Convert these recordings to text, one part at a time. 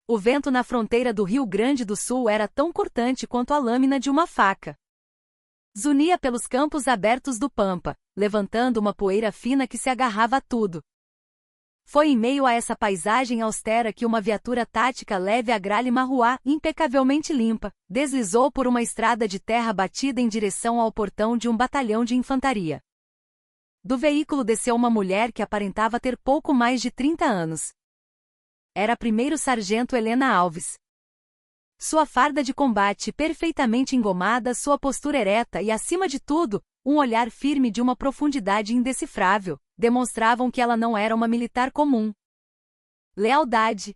O vento na fronteira do Rio Grande do Sul era tão cortante quanto a lâmina de uma faca. Zunia pelos campos abertos do Pampa, levantando uma poeira fina que se agarrava a tudo. Foi em meio a essa paisagem austera que uma viatura tática leve a Grale Marruá, impecavelmente limpa, deslizou por uma estrada de terra batida em direção ao portão de um batalhão de infantaria. Do veículo desceu uma mulher que aparentava ter pouco mais de 30 anos. Era a primeiro-sargento Helena Alves. Sua farda de combate perfeitamente engomada, sua postura ereta e, acima de tudo, um olhar firme de uma profundidade indecifrável, demonstravam que ela não era uma militar comum. Lealdade.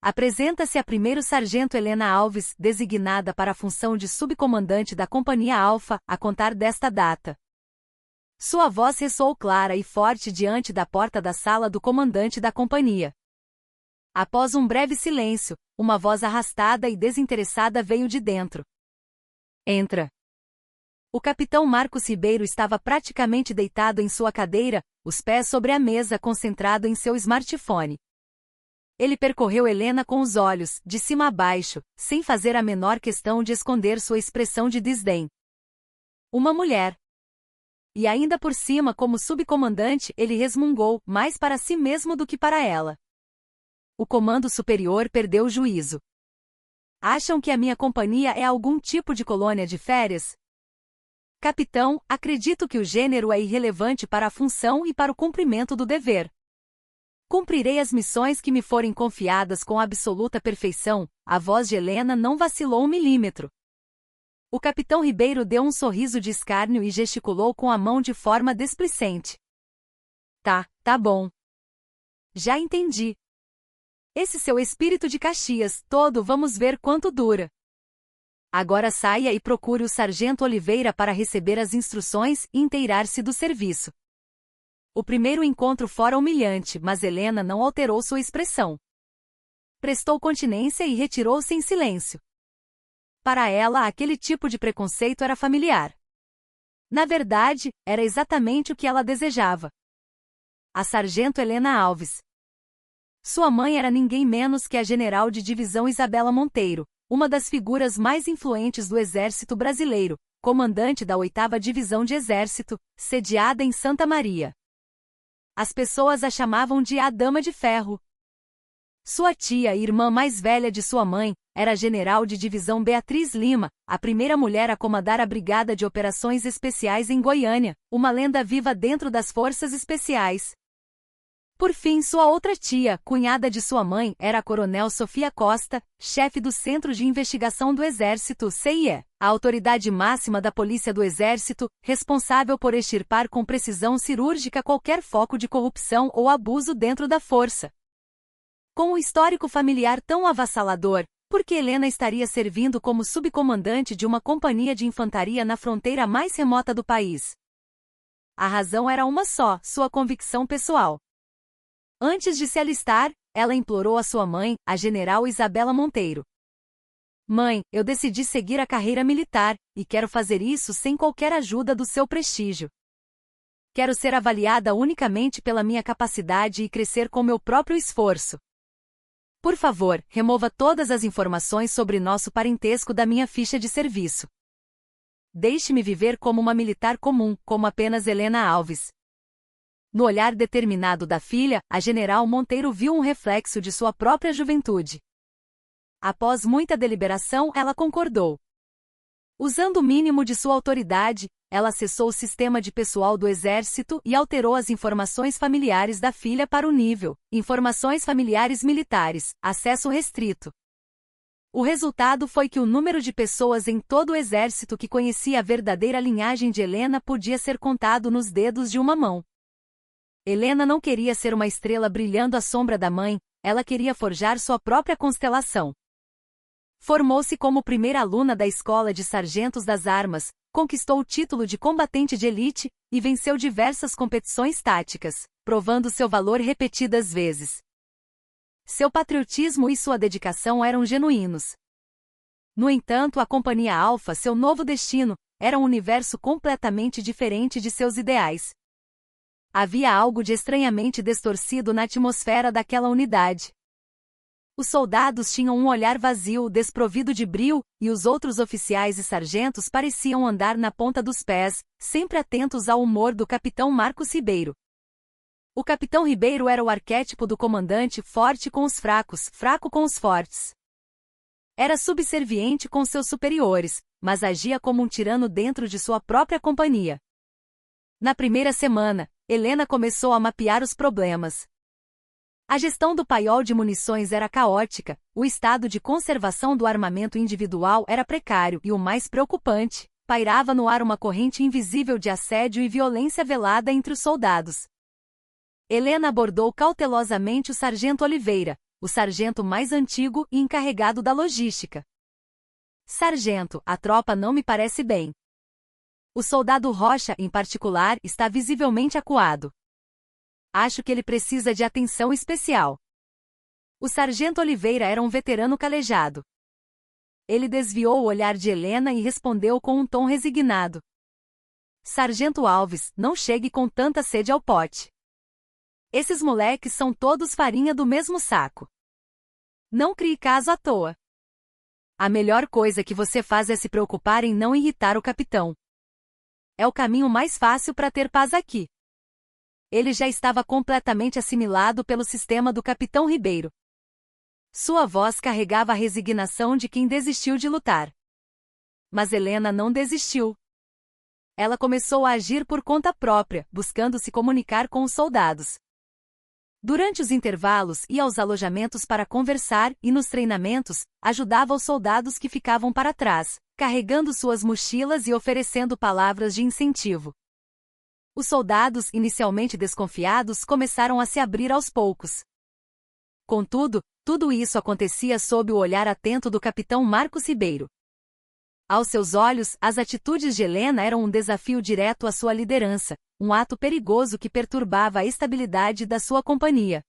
Apresenta-se a primeiro-sargento Helena Alves, designada para a função de subcomandante da Companhia Alfa, a contar desta data. Sua voz ressoou clara e forte diante da porta da sala do comandante da companhia. Após um breve silêncio, uma voz arrastada e desinteressada veio de dentro. Entra. O capitão Marcos Ribeiro estava praticamente deitado em sua cadeira, os pés sobre a mesa, concentrado em seu smartphone. Ele percorreu Helena com os olhos, de cima a baixo, sem fazer a menor questão de esconder sua expressão de desdém. Uma mulher. E ainda por cima, como subcomandante, ele resmungou, mais para si mesmo do que para ela. O comando superior perdeu o juízo. Acham que a minha companhia é algum tipo de colônia de férias? Capitão, acredito que o gênero é irrelevante para a função e para o cumprimento do dever. Cumprirei as missões que me forem confiadas com absoluta perfeição. A voz de Helena não vacilou um milímetro. O capitão Ribeiro deu um sorriso de escárnio e gesticulou com a mão de forma displicente. Tá bom. Já entendi. Esse seu espírito de Caxias, todo, vamos ver quanto dura. Agora saia e procure o sargento Oliveira para receber as instruções e inteirar-se do serviço. O primeiro encontro fora humilhante, mas Helena não alterou sua expressão. Prestou continência e retirou-se em silêncio. Para ela, aquele tipo de preconceito era familiar. Na verdade, era exatamente o que ela desejava. A sargento Helena Alves. Sua mãe era ninguém menos que a general de divisão Isabela Monteiro, uma das figuras mais influentes do Exército Brasileiro, comandante da 8ª Divisão de Exército, sediada em Santa Maria. As pessoas a chamavam de a Dama de Ferro. Sua tia e irmã mais velha de sua mãe, era a general de divisão Beatriz Lima, a primeira mulher a comandar a Brigada de Operações Especiais em Goiânia, uma lenda viva dentro das Forças Especiais. Por fim, sua outra tia, cunhada de sua mãe, era a coronel Sofia Costa, chefe do Centro de Investigação do Exército, CIE, a autoridade máxima da Polícia do Exército, responsável por extirpar com precisão cirúrgica qualquer foco de corrupção ou abuso dentro da força. Com um histórico familiar tão avassalador, por que Helena estaria servindo como subcomandante de uma companhia de infantaria na fronteira mais remota do país? A razão era uma só, sua convicção pessoal. Antes de se alistar, ela implorou a sua mãe, a general Isabela Monteiro. Mãe, eu decidi seguir a carreira militar, e quero fazer isso sem qualquer ajuda do seu prestígio. Quero ser avaliada unicamente pela minha capacidade e crescer com meu próprio esforço. Por favor, remova todas as informações sobre nosso parentesco da minha ficha de serviço. Deixe-me viver como uma militar comum, como apenas Helena Alves. No olhar determinado da filha, a general Monteiro viu um reflexo de sua própria juventude. Após muita deliberação, ela concordou. Usando o mínimo de sua autoridade, ela acessou o sistema de pessoal do Exército e alterou as informações familiares da filha para o nível Informações Familiares Militares, acesso restrito. O resultado foi que o número de pessoas em todo o Exército que conhecia a verdadeira linhagem de Helena podia ser contado nos dedos de uma mão. Helena não queria ser uma estrela brilhando à sombra da mãe, ela queria forjar sua própria constelação. Formou-se como primeira aluna da Escola de Sargentos das Armas, conquistou o título de combatente de elite, e venceu diversas competições táticas, provando seu valor repetidas vezes. Seu patriotismo e sua dedicação eram genuínos. No entanto, a Companhia Alfa, seu novo destino, era um universo completamente diferente de seus ideais. Havia algo de estranhamente distorcido na atmosfera daquela unidade. Os soldados tinham um olhar vazio, desprovido de brio, e os outros oficiais e sargentos pareciam andar na ponta dos pés, sempre atentos ao humor do capitão Marcos Ribeiro. O capitão Ribeiro era o arquétipo do comandante forte com os fracos, fraco com os fortes. Era subserviente com seus superiores, mas agia como um tirano dentro de sua própria companhia. Na primeira semana, Helena começou a mapear os problemas. A gestão do paiol de munições era caótica, o estado de conservação do armamento individual era precário e o mais preocupante, pairava no ar uma corrente invisível de assédio e violência velada entre os soldados. Helena abordou cautelosamente o sargento Oliveira, o sargento mais antigo e encarregado da logística. Sargento, a tropa não me parece bem. O soldado Rocha, em particular, está visivelmente acuado. Acho que ele precisa de atenção especial. O sargento Oliveira era um veterano calejado. Ele desviou o olhar de Helena e respondeu com um tom resignado. Sargento Alves, não chegue com tanta sede ao pote. Esses moleques são todos farinha do mesmo saco. Não crie caso à toa. A melhor coisa que você faz é se preocupar em não irritar o capitão. É o caminho mais fácil para ter paz aqui. Ele já estava completamente assimilado pelo sistema do capitão Ribeiro. Sua voz carregava a resignação de quem desistiu de lutar. Mas Helena não desistiu. Ela começou a agir por conta própria, buscando se comunicar com os soldados. Durante os intervalos ia aos alojamentos para conversar e nos treinamentos, ajudava os soldados que ficavam para trás, carregando suas mochilas e oferecendo palavras de incentivo. Os soldados, inicialmente desconfiados, começaram a se abrir aos poucos. Contudo, tudo isso acontecia sob o olhar atento do capitão Marcos Ribeiro. Aos seus olhos, as atitudes de Helena eram um desafio direto à sua liderança, um ato perigoso que perturbava a estabilidade da sua companhia.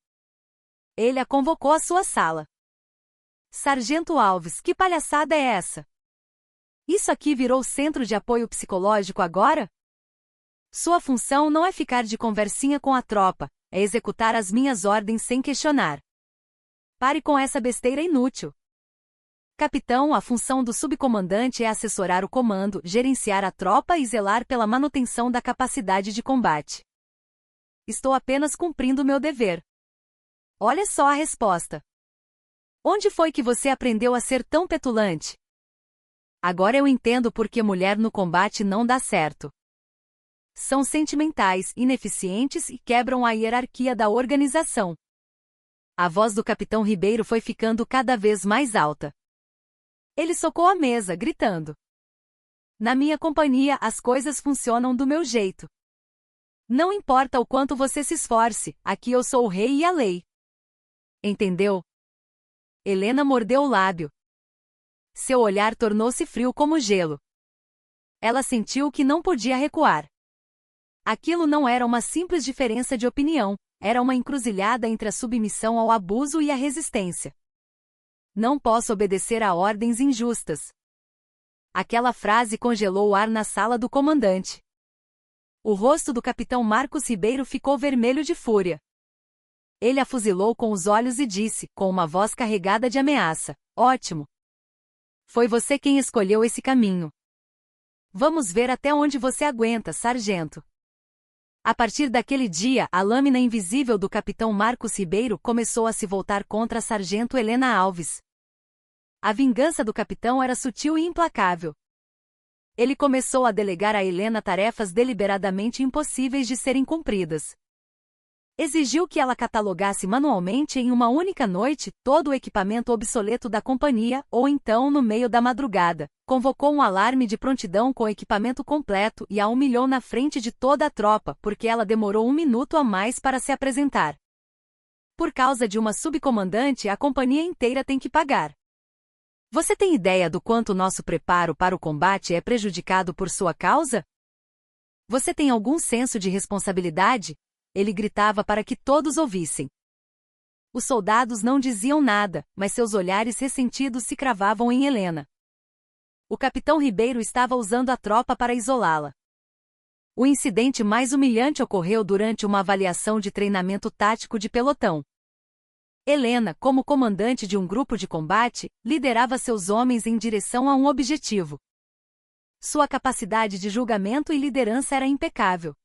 Ele a convocou à sua sala. Sargento Alves, que palhaçada é essa? Isso aqui virou centro de apoio psicológico agora? Sua função não é ficar de conversinha com a tropa, é executar as minhas ordens sem questionar. Pare com essa besteira inútil. Capitão, a função do subcomandante é assessorar o comando, gerenciar a tropa e zelar pela manutenção da capacidade de combate. Estou apenas cumprindo meu dever. Olha só a resposta. Onde foi que você aprendeu a ser tão petulante? Agora eu entendo por que mulher no combate não dá certo. São sentimentais, ineficientes e quebram a hierarquia da organização. A voz do capitão Ribeiro foi ficando cada vez mais alta. Ele socou a mesa, gritando. Na minha companhia, as coisas funcionam do meu jeito. Não importa o quanto você se esforce, aqui eu sou o rei e a lei. Entendeu? Helena mordeu o lábio. Seu olhar tornou-se frio como gelo. Ela sentiu que não podia recuar. Aquilo não era uma simples diferença de opinião, era uma encruzilhada entre a submissão ao abuso e a resistência. Não posso obedecer a ordens injustas. Aquela frase congelou o ar na sala do comandante. O rosto do capitão Marcos Ribeiro ficou vermelho de fúria. Ele a fuzilou com os olhos e disse, com uma voz carregada de ameaça: ótimo. Foi você quem escolheu esse caminho. Vamos ver até onde você aguenta, sargento. A partir daquele dia, a lâmina invisível do capitão Marcos Ribeiro começou a se voltar contra a sargento Helena Alves. A vingança do capitão era sutil e implacável. Ele começou a delegar a Helena tarefas deliberadamente impossíveis de serem cumpridas. Exigiu que ela catalogasse manualmente em uma única noite todo o equipamento obsoleto da companhia, ou então, no meio da madrugada, convocou um alarme de prontidão com equipamento completo e a humilhou na frente de toda a tropa porque ela demorou 1 minuto a mais para se apresentar. Por causa de uma subcomandante, a companhia inteira tem que pagar. Você tem ideia do quanto nosso preparo para o combate é prejudicado por sua causa? Você tem algum senso de responsabilidade? Ele gritava para que todos ouvissem. Os soldados não diziam nada, mas seus olhares ressentidos se cravavam em Helena. O capitão Ribeiro estava usando a tropa para isolá-la. O incidente mais humilhante ocorreu durante uma avaliação de treinamento tático de pelotão. Helena, como comandante de um grupo de combate, liderava seus homens em direção a um objetivo. Sua capacidade de julgamento e liderança era impecável.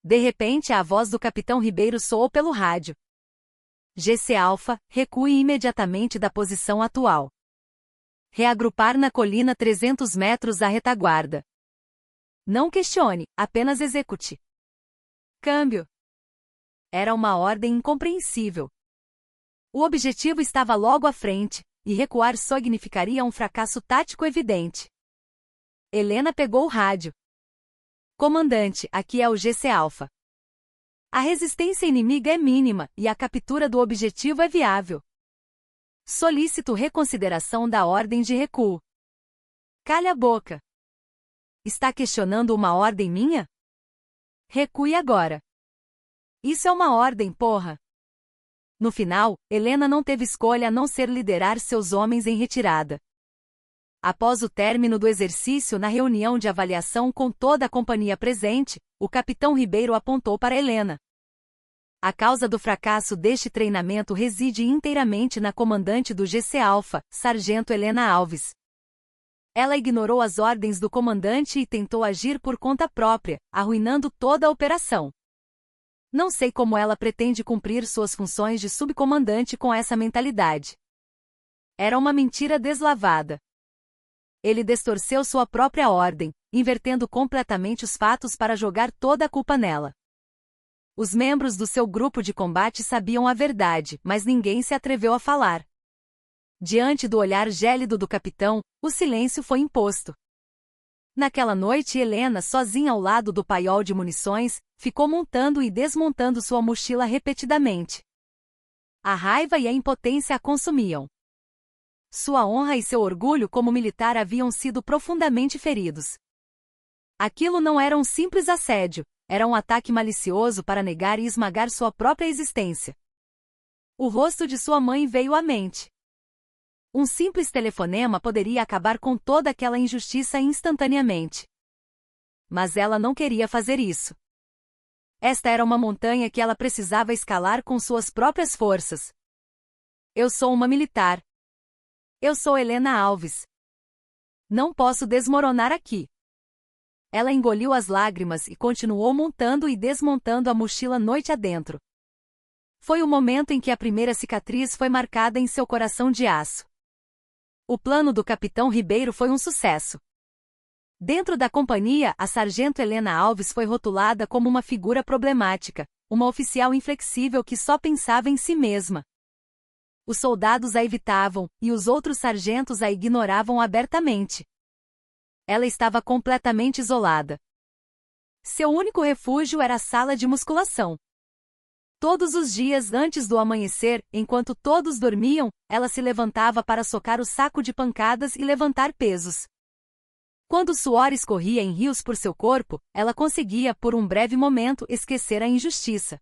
De repente, a voz do capitão Ribeiro soou pelo rádio. GC Alpha, recue imediatamente da posição atual. Reagrupar na colina 300 metros à retaguarda. Não questione, apenas execute. Câmbio. Era uma ordem incompreensível. O objetivo estava logo à frente, e recuar significaria um fracasso tático evidente. Helena pegou o rádio. Comandante, aqui é o GC Alpha. A resistência inimiga é mínima, e a captura do objetivo é viável. Solicito reconsideração da ordem de recuo. Calha a boca. Está questionando uma ordem minha? Recue agora. Isso é uma ordem, porra. No final, Helena não teve escolha a não ser liderar seus homens em retirada. Após o término do exercício na reunião de avaliação com toda a companhia presente, o capitão Ribeiro apontou para Helena. A causa do fracasso deste treinamento reside inteiramente na comandante do GC Alpha, Sargento Helena Alves. Ela ignorou as ordens do comandante e tentou agir por conta própria, arruinando toda a operação. Não sei como ela pretende cumprir suas funções de subcomandante com essa mentalidade. Era uma mentira deslavada. Ele distorceu sua própria ordem, invertendo completamente os fatos para jogar toda a culpa nela. Os membros do seu grupo de combate sabiam a verdade, mas ninguém se atreveu a falar. Diante do olhar gélido do capitão, o silêncio foi imposto. Naquela noite, Helena, sozinha ao lado do paiol de munições, ficou montando e desmontando sua mochila repetidamente. A raiva e a impotência a consumiam. Sua honra e seu orgulho como militar haviam sido profundamente feridos. Aquilo não era um simples assédio, era um ataque malicioso para negar e esmagar sua própria existência. O rosto de sua mãe veio à mente. Um simples telefonema poderia acabar com toda aquela injustiça instantaneamente. Mas ela não queria fazer isso. Esta era uma montanha que ela precisava escalar com suas próprias forças. Eu sou uma militar. Eu sou Helena Alves. Não posso desmoronar aqui. Ela engoliu as lágrimas e continuou montando e desmontando a mochila noite adentro. Foi o momento em que a primeira cicatriz foi marcada em seu coração de aço. O plano do capitão Ribeiro foi um sucesso. Dentro da companhia, a sargento Helena Alves foi rotulada como uma figura problemática, uma oficial inflexível que só pensava em si mesma. Os soldados a evitavam, e os outros sargentos a ignoravam abertamente. Ela estava completamente isolada. Seu único refúgio era a sala de musculação. Todos os dias antes do amanhecer, enquanto todos dormiam, ela se levantava para socar o saco de pancadas e levantar pesos. Quando o suor escorria em rios por seu corpo, ela conseguia, por um breve momento, esquecer a injustiça.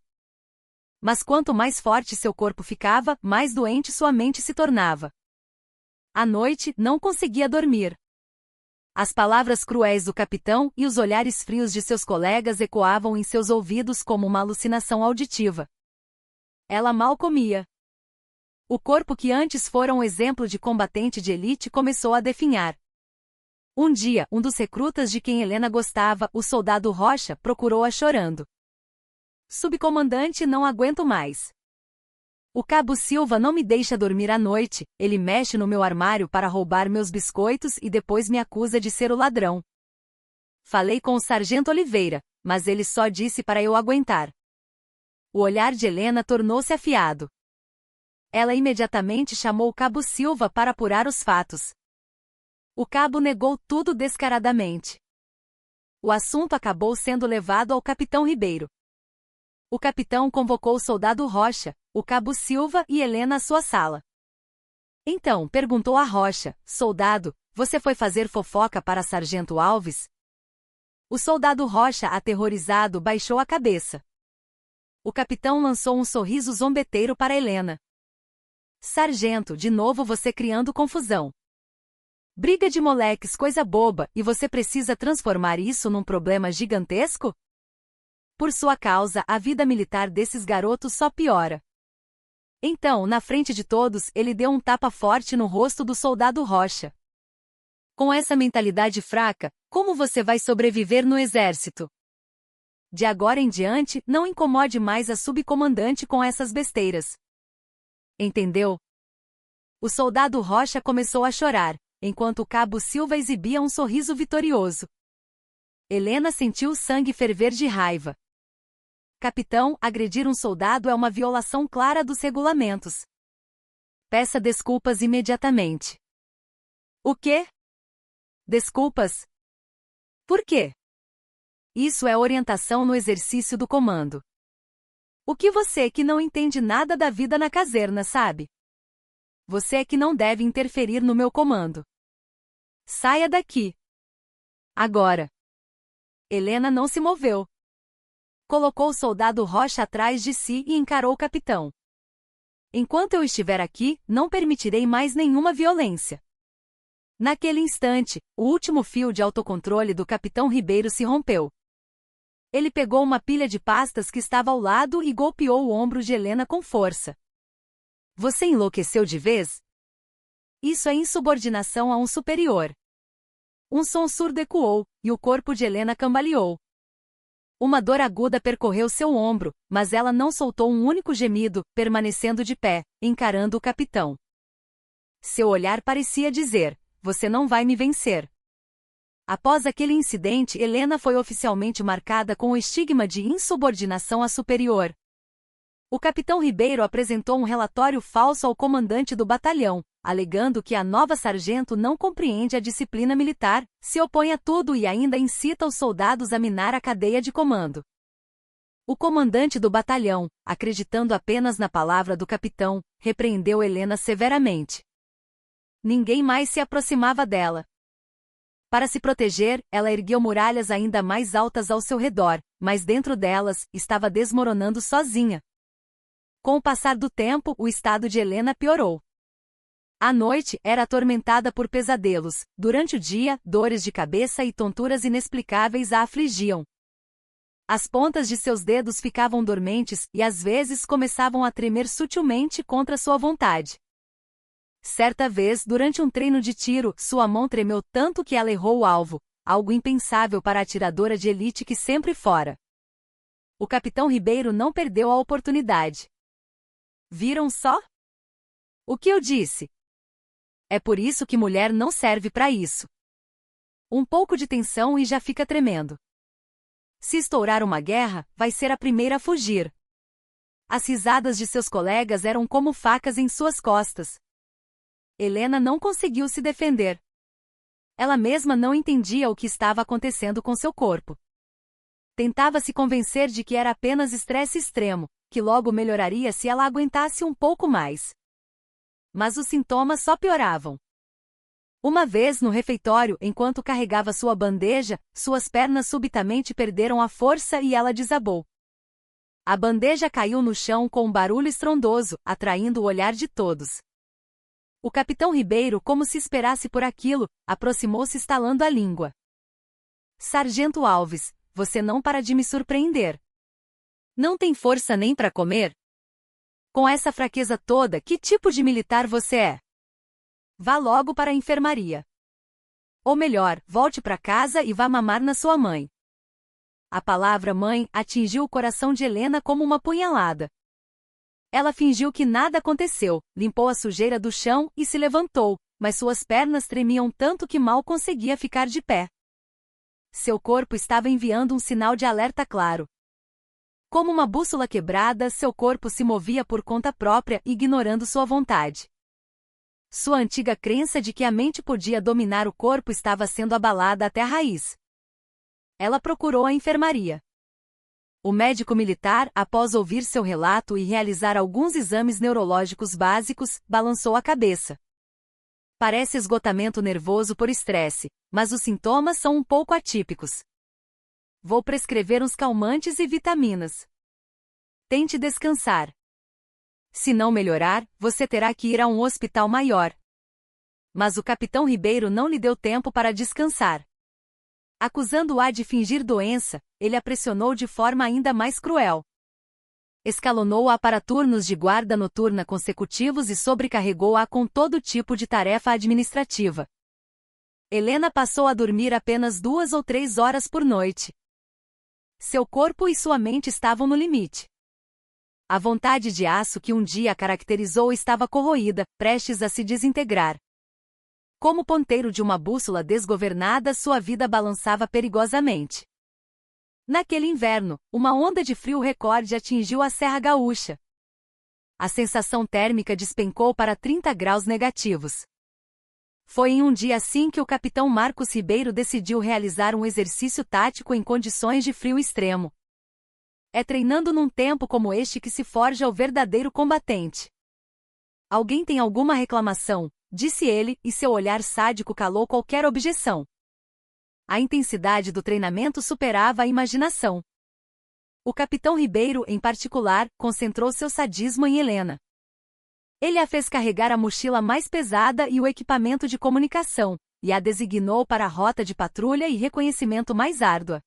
Mas quanto mais forte seu corpo ficava, mais doente sua mente se tornava. À noite, não conseguia dormir. As palavras cruéis do capitão e os olhares frios de seus colegas ecoavam em seus ouvidos como uma alucinação auditiva. Ela mal comia. O corpo que antes fora um exemplo de combatente de elite começou a definhar. Um dia, um dos recrutas de quem Helena gostava, o soldado Rocha, procurou-a chorando. Subcomandante, não aguento mais. O cabo Silva não me deixa dormir à noite, ele mexe no meu armário para roubar meus biscoitos e depois me acusa de ser o ladrão. Falei com o sargento Oliveira, mas ele só disse para eu aguentar. O olhar de Helena tornou-se afiado. Ela imediatamente chamou o cabo Silva para apurar os fatos. O cabo negou tudo descaradamente. O assunto acabou sendo levado ao capitão Ribeiro. O capitão convocou o soldado Rocha, o cabo Silva e Helena à sua sala. Então, perguntou a Rocha, soldado, você foi fazer fofoca para sargento Alves? O soldado Rocha, aterrorizado, baixou a cabeça. O capitão lançou um sorriso zombeteiro para Helena. Sargento, de novo você criando confusão. Briga de moleques, coisa boba, e você precisa transformar isso num problema gigantesco? Por sua causa, a vida militar desses garotos só piora. Então, na frente de todos, ele deu um tapa forte no rosto do soldado Rocha. Com essa mentalidade fraca, como você vai sobreviver no exército? De agora em diante, não incomode mais a subcomandante com essas besteiras. Entendeu? O soldado Rocha começou a chorar, enquanto o cabo Silva exibia um sorriso vitorioso. Helena sentiu o sangue ferver de raiva. Capitão, agredir um soldado é uma violação clara dos regulamentos. Peça desculpas imediatamente. O quê? Desculpas? Por quê? Isso é orientação no exercício do comando. O que você que não entende nada da vida na caserna sabe? Você é que não deve interferir no meu comando. Saia daqui. Agora. Helena não se moveu. Colocou o soldado Rocha atrás de si e encarou o capitão. Enquanto eu estiver aqui, não permitirei mais nenhuma violência. Naquele instante, o último fio de autocontrole do capitão Ribeiro se rompeu. Ele pegou uma pilha de pastas que estava ao lado e golpeou o ombro de Helena com força. Você enlouqueceu de vez? Isso é insubordinação a um superior. Um som surdo ecoou, e o corpo de Helena cambaleou. Uma dor aguda percorreu seu ombro, mas ela não soltou um único gemido, permanecendo de pé, encarando o capitão. Seu olhar parecia dizer: você não vai me vencer. Após aquele incidente, Helena foi oficialmente marcada com o estigma de insubordinação a superior. O capitão Ribeiro apresentou um relatório falso ao comandante do batalhão, alegando que a nova sargento não compreende a disciplina militar, se opõe a tudo e ainda incita os soldados a minar a cadeia de comando. O comandante do batalhão, acreditando apenas na palavra do capitão, repreendeu Helena severamente. Ninguém mais se aproximava dela. Para se proteger, ela ergueu muralhas ainda mais altas ao seu redor, mas dentro delas, estava desmoronando sozinha. Com o passar do tempo, o estado de Helena piorou. À noite, era atormentada por pesadelos. Durante o dia, dores de cabeça e tonturas inexplicáveis a afligiam. As pontas de seus dedos ficavam dormentes e às vezes começavam a tremer sutilmente contra sua vontade. Certa vez, durante um treino de tiro, sua mão tremeu tanto que ela errou o alvo, algo impensável para a atiradora de elite que sempre fora. O capitão Ribeiro não perdeu a oportunidade. Viram só? O que eu disse? É por isso que mulher não serve para isso. Um pouco de tensão e já fica tremendo. Se estourar uma guerra, vai ser a primeira a fugir. As risadas de seus colegas eram como facas em suas costas. Helena não conseguiu se defender. Ela mesma não entendia o que estava acontecendo com seu corpo. Tentava se convencer de que era apenas estresse extremo, que logo melhoraria se ela aguentasse um pouco mais. Mas os sintomas só pioravam. Uma vez no refeitório, enquanto carregava sua bandeja, suas pernas subitamente perderam a força e ela desabou. A bandeja caiu no chão com um barulho estrondoso, atraindo o olhar de todos. O capitão Ribeiro, como se esperasse por aquilo, aproximou-se estalando a língua. Sargento Alves, você não para de me surpreender. Não tem força nem para comer? Com essa fraqueza toda, que tipo de militar você é? Vá logo para a enfermaria. Ou melhor, volte para casa e vá mamar na sua mãe. A palavra mãe atingiu o coração de Helena como uma punhalada. Ela fingiu que nada aconteceu, limpou a sujeira do chão e se levantou, mas suas pernas tremiam tanto que mal conseguia ficar de pé. Seu corpo estava enviando um sinal de alerta claro. Como uma bússola quebrada, seu corpo se movia por conta própria, ignorando sua vontade. Sua antiga crença de que a mente podia dominar o corpo estava sendo abalada até a raiz. Ela procurou a enfermaria. O médico militar, após ouvir seu relato e realizar alguns exames neurológicos básicos, balançou a cabeça. Parece esgotamento nervoso por estresse, mas os sintomas são um pouco atípicos. Vou prescrever uns calmantes e vitaminas. Tente descansar. Se não melhorar, você terá que ir a um hospital maior. Mas o capitão Ribeiro não lhe deu tempo para descansar. Acusando-a de fingir doença, ele a pressionou de forma ainda mais cruel. Escalonou-a para turnos de guarda noturna consecutivos e sobrecarregou-a com todo tipo de tarefa administrativa. Helena passou a dormir apenas 2 ou 3 horas por noite. Seu corpo e sua mente estavam no limite. A vontade de aço que um dia a caracterizou estava corroída, prestes a se desintegrar. Como ponteiro de uma bússola desgovernada, sua vida balançava perigosamente. Naquele inverno, uma onda de frio recorde atingiu a Serra Gaúcha. A sensação térmica despencou para 30 graus negativos. Foi em um dia assim que o capitão Marcos Ribeiro decidiu realizar um exercício tático em condições de frio extremo. É treinando num tempo como este que se forja o verdadeiro combatente. Alguém tem alguma reclamação? Disse ele, e seu olhar sádico calou qualquer objeção. A intensidade do treinamento superava a imaginação. O capitão Ribeiro, em particular, concentrou seu sadismo em Helena. Ele a fez carregar a mochila mais pesada e o equipamento de comunicação, e a designou para a rota de patrulha e reconhecimento mais árdua.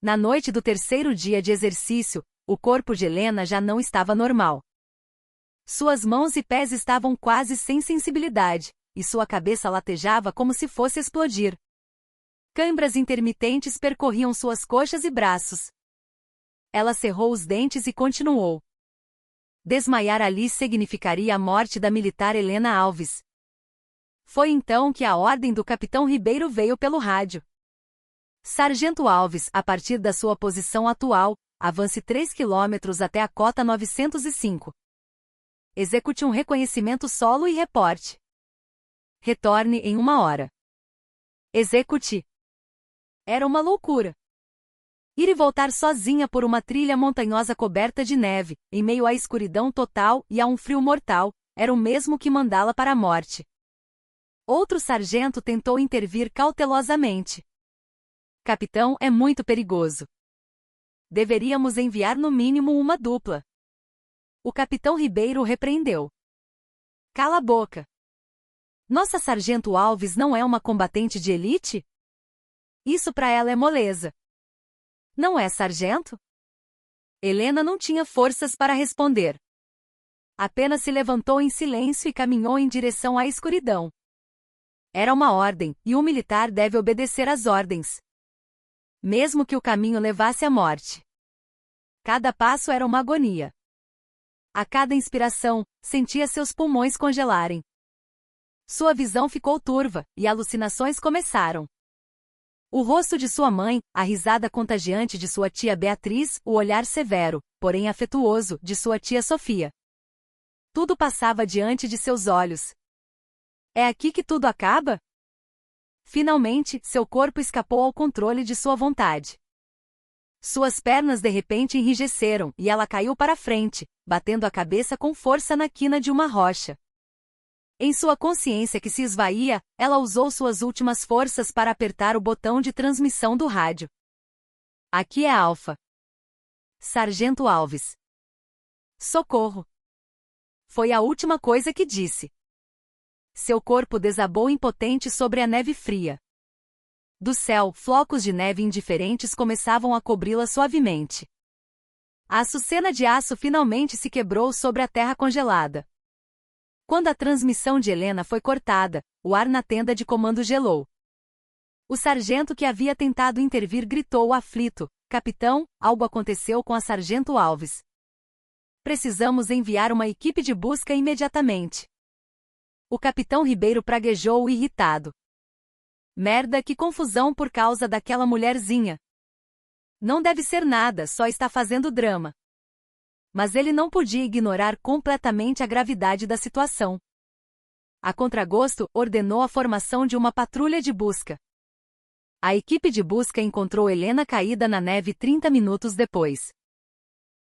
Na noite do terceiro dia de exercício, o corpo de Helena já não estava normal. Suas mãos e pés estavam quase sem sensibilidade, e sua cabeça latejava como se fosse explodir. Câimbras intermitentes percorriam suas coxas e braços. Ela cerrou os dentes e continuou. Desmaiar ali significaria a morte da militar Helena Alves. Foi então que a ordem do capitão Ribeiro veio pelo rádio. Sargento Alves, a partir da sua posição atual, avance 3 quilômetros até a cota 905. Execute um reconhecimento solo e reporte. Retorne em 1 hora. Execute. Era uma loucura. Ir e voltar sozinha por uma trilha montanhosa coberta de neve, em meio à escuridão total e a um frio mortal, era o mesmo que mandá-la para a morte. Outro sargento tentou intervir cautelosamente. Capitão, é muito perigoso. Deveríamos enviar no mínimo uma dupla. O capitão Ribeiro repreendeu. Cala a boca. Nossa sargento Alves não é uma combatente de elite? Isso para ela é moleza. Não é, sargento? Helena não tinha forças para responder. Apenas se levantou em silêncio e caminhou em direção à escuridão. Era uma ordem, e um militar deve obedecer às ordens. Mesmo que o caminho levasse à morte. Cada passo era uma agonia. A cada inspiração, sentia seus pulmões congelarem. Sua visão ficou turva, e alucinações começaram. O rosto de sua mãe, a risada contagiante de sua tia Beatriz, o olhar severo, porém afetuoso, de sua tia Sofia. Tudo passava diante de seus olhos. É aqui que tudo acaba? Finalmente, seu corpo escapou ao controle de sua vontade. Suas pernas de repente enrijeceram, e ela caiu para frente, batendo a cabeça com força na quina de uma rocha. Em sua consciência que se esvaía, ela usou suas últimas forças para apertar o botão de transmissão do rádio. Aqui é Alfa. Sargento Alves. Socorro. Foi a última coisa que disse. Seu corpo desabou impotente sobre a neve fria. Do céu, flocos de neve indiferentes começavam a cobri-la suavemente. A açucena de aço finalmente se quebrou sobre a terra congelada. Quando a transmissão de Helena foi cortada, o ar na tenda de comando gelou. O sargento que havia tentado intervir gritou aflito: Capitão, algo aconteceu com a Sargento Alves. Precisamos enviar uma equipe de busca imediatamente. O capitão Ribeiro praguejou irritado. Merda, que confusão por causa daquela mulherzinha. Não deve ser nada, só está fazendo drama. Mas ele não podia ignorar completamente a gravidade da situação. A contragosto, ordenou a formação de uma patrulha de busca. A equipe de busca encontrou Helena caída na neve 30 minutos depois.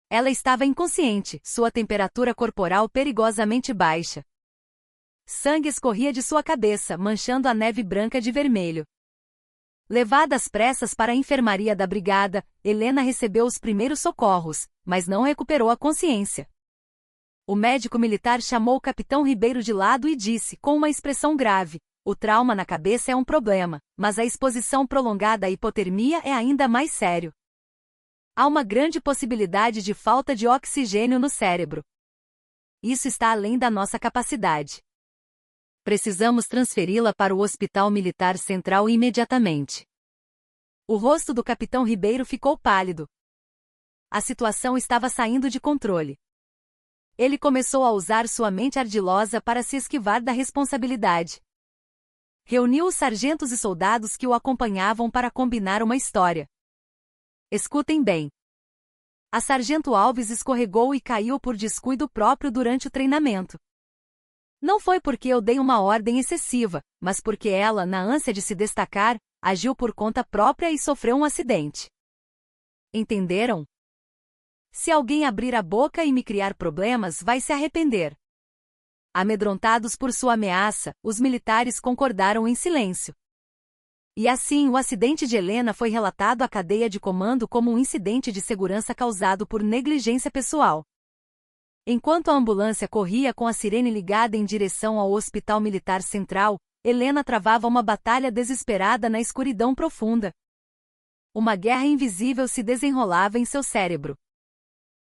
Ela estava inconsciente, sua temperatura corporal perigosamente baixa. Sangue escorria de sua cabeça, manchando a neve branca de vermelho. Levada às pressas para a enfermaria da brigada, Helena recebeu os primeiros socorros, mas não recuperou a consciência. O médico militar chamou o capitão Ribeiro de lado e disse, com uma expressão grave: o trauma na cabeça é um problema, mas a exposição prolongada à hipotermia é ainda mais sério. Há uma grande possibilidade de falta de oxigênio no cérebro. Isso está além da nossa capacidade. Precisamos transferi-la para o Hospital Militar Central imediatamente. O rosto do capitão Ribeiro ficou pálido. A situação estava saindo de controle. Ele começou a usar sua mente ardilosa para se esquivar da responsabilidade. Reuniu os sargentos e soldados que o acompanhavam para combinar uma história. Escutem bem. A sargento Alves escorregou e caiu por descuido próprio durante o treinamento. Não foi porque eu dei uma ordem excessiva, mas porque ela, na ânsia de se destacar, agiu por conta própria e sofreu um acidente. Entenderam? Se alguém abrir a boca e me criar problemas, vai se arrepender. Amedrontados por sua ameaça, os militares concordaram em silêncio. E assim o acidente de Helena foi relatado à cadeia de comando como um incidente de segurança causado por negligência pessoal. Enquanto a ambulância corria com a sirene ligada em direção ao Hospital Militar Central, Helena travava uma batalha desesperada na escuridão profunda. Uma guerra invisível se desenrolava em seu cérebro.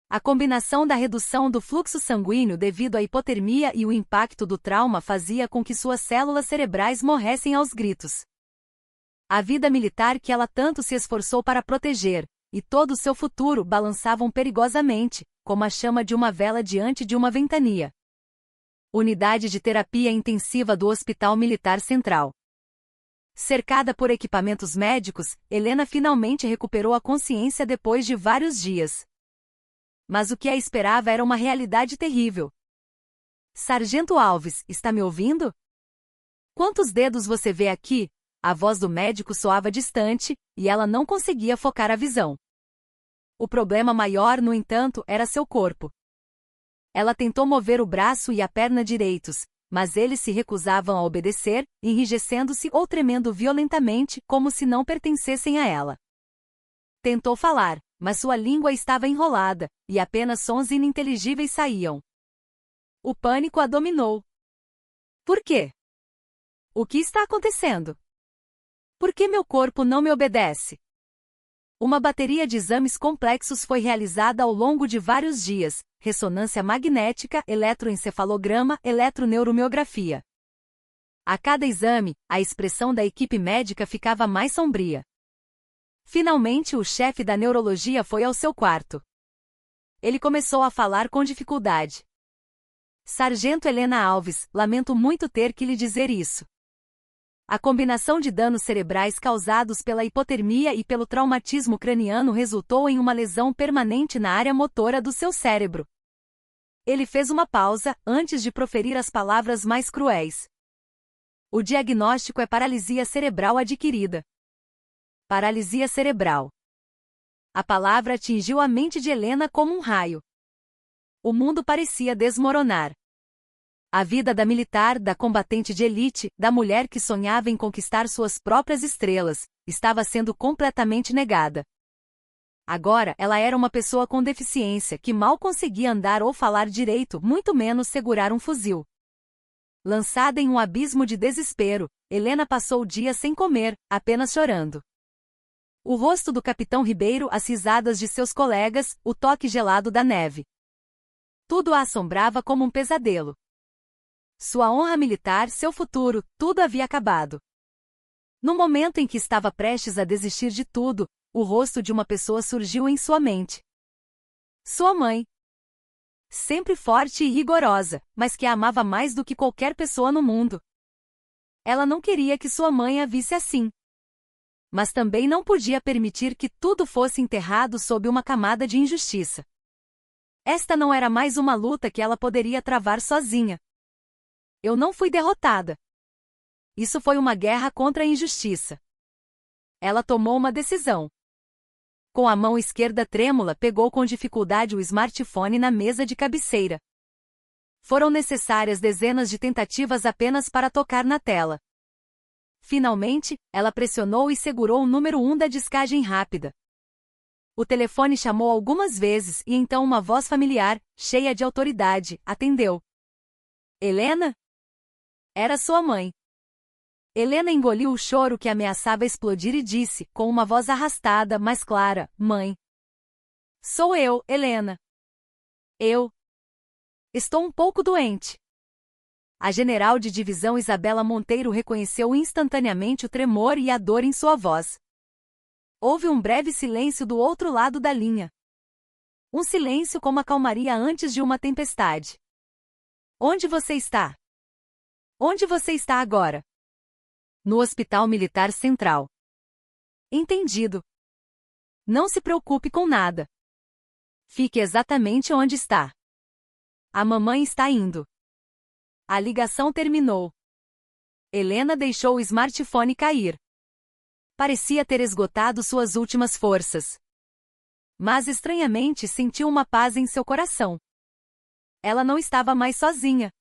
A combinação da redução do fluxo sanguíneo devido à hipotermia e o impacto do trauma fazia com que suas células cerebrais morressem aos gritos. A vida militar que ela tanto se esforçou para proteger, e todo o seu futuro balançavam perigosamente, como a chama de uma vela diante de uma ventania. Unidade de terapia intensiva do Hospital Militar Central. Cercada por equipamentos médicos, Helena finalmente recuperou a consciência depois de vários dias. Mas o que a esperava era uma realidade terrível. Sargento Alves, está me ouvindo? Quantos dedos você vê aqui? A voz do médico soava distante, e ela não conseguia focar a visão. O problema maior, no entanto, era seu corpo. Ela tentou mover o braço e a perna direitos, mas eles se recusavam a obedecer, enrijecendo-se ou tremendo violentamente, como se não pertencessem a ela. Tentou falar, mas sua língua estava enrolada, e apenas sons ininteligíveis saíam. O pânico a dominou. Por quê? O que está acontecendo? Por que meu corpo não me obedece? Uma bateria de exames complexos foi realizada ao longo de vários dias: ressonância magnética, eletroencefalograma, eletroneuromiografia. A cada exame, a expressão da equipe médica ficava mais sombria. Finalmente o chefe da neurologia foi ao seu quarto. Ele começou a falar com dificuldade. Sargento Helena Alves, lamento muito ter que lhe dizer isso. A combinação de danos cerebrais causados pela hipotermia e pelo traumatismo craniano resultou em uma lesão permanente na área motora do seu cérebro. Ele fez uma pausa, antes de proferir as palavras mais cruéis. O diagnóstico é paralisia cerebral adquirida. Paralisia cerebral. A palavra atingiu a mente de Helena como um raio. O mundo parecia desmoronar. A vida da militar, da combatente de elite, da mulher que sonhava em conquistar suas próprias estrelas, estava sendo completamente negada. Agora ela era uma pessoa com deficiência que mal conseguia andar ou falar direito, muito menos segurar um fuzil. Lançada em um abismo de desespero, Helena passou o dia sem comer, apenas chorando. O rosto do capitão Ribeiro, as risadas de seus colegas, o toque gelado da neve. Tudo a assombrava como um pesadelo. Sua honra militar, seu futuro, tudo havia acabado. No momento em que estava prestes a desistir de tudo, o rosto de uma pessoa surgiu em sua mente. Sua mãe. Sempre forte e rigorosa, mas que a amava mais do que qualquer pessoa no mundo. Ela não queria que sua mãe a visse assim. Mas também não podia permitir que tudo fosse enterrado sob uma camada de injustiça. Esta não era mais uma luta que ela poderia travar sozinha. Eu não fui derrotada. Isso foi uma guerra contra a injustiça. Ela tomou uma decisão. Com a mão esquerda trêmula, pegou com dificuldade o smartphone na mesa de cabeceira. Foram necessárias dezenas de tentativas apenas para tocar na tela. Finalmente, ela pressionou e segurou o número 1 da discagem rápida. O telefone chamou algumas vezes e então uma voz familiar, cheia de autoridade, atendeu. Helena? Era sua mãe. Helena engoliu o choro que ameaçava explodir e disse, com uma voz arrastada, mas clara, mãe. Sou eu, Helena. Eu estou um pouco doente. A general de divisão Isabela Monteiro reconheceu instantaneamente o tremor e a dor em sua voz. Houve um breve silêncio do outro lado da linha. Um silêncio como a calmaria antes de uma tempestade. Onde você está? Onde você está agora? No Hospital Militar Central. Entendido. Não se preocupe com nada. Fique exatamente onde está. A mamãe está indo. A ligação terminou. Helena deixou o smartphone cair. Parecia ter esgotado suas últimas forças. Mas estranhamente sentiu uma paz em seu coração. Ela não estava mais sozinha.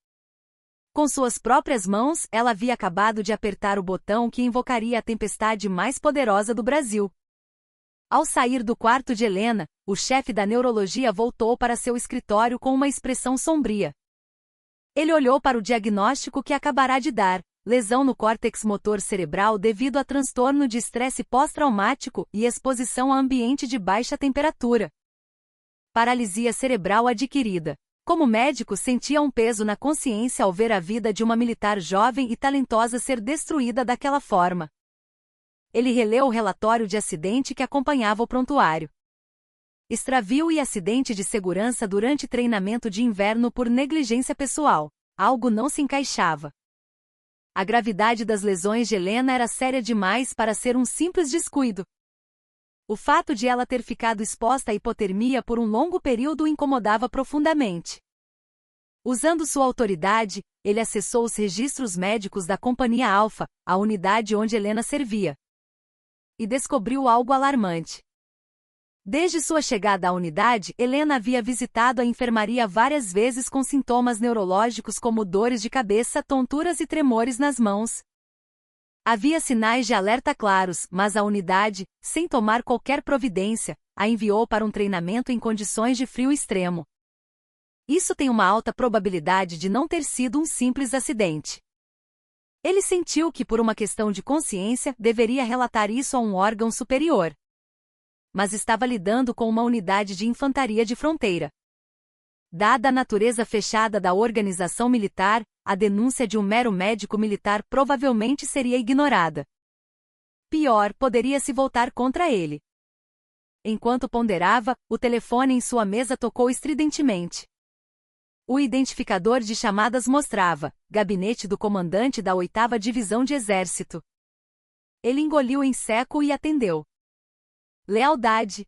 Com suas próprias mãos, ela havia acabado de apertar o botão que invocaria a tempestade mais poderosa do Brasil. Ao sair do quarto de Helena, o chefe da neurologia voltou para seu escritório com uma expressão sombria. Ele olhou para o diagnóstico que acabará de dar: lesão no córtex motor cerebral devido a transtorno de estresse pós-traumático e exposição a ambiente de baixa temperatura. Paralisia cerebral adquirida. Como médico, sentia um peso na consciência ao ver a vida de uma militar jovem e talentosa ser destruída daquela forma. Ele releu o relatório de acidente que acompanhava o prontuário. Extravio e acidente de segurança durante treinamento de inverno por negligência pessoal. Algo não se encaixava. A gravidade das lesões de Helena era séria demais para ser um simples descuido. O fato de ela ter ficado exposta à hipotermia por um longo período o incomodava profundamente. Usando sua autoridade, ele acessou os registros médicos da Companhia Alfa, a unidade onde Helena servia. E descobriu algo alarmante. Desde sua chegada à unidade, Helena havia visitado a enfermaria várias vezes com sintomas neurológicos como dores de cabeça, tonturas e tremores nas mãos. Havia sinais de alerta claros, mas a unidade, sem tomar qualquer providência, a enviou para um treinamento em condições de frio extremo. Isso tem uma alta probabilidade de não ter sido um simples acidente. Ele sentiu que, por uma questão de consciência, deveria relatar isso a um órgão superior. Mas estava lidando com uma unidade de infantaria de fronteira. Dada a natureza fechada da organização militar, a denúncia de um mero médico militar provavelmente seria ignorada. Pior, poderia se voltar contra ele. Enquanto ponderava, o telefone em sua mesa tocou estridentemente. O identificador de chamadas mostrava: gabinete do comandante da 8ª Divisão de Exército. Ele engoliu em seco e atendeu. Lealdade.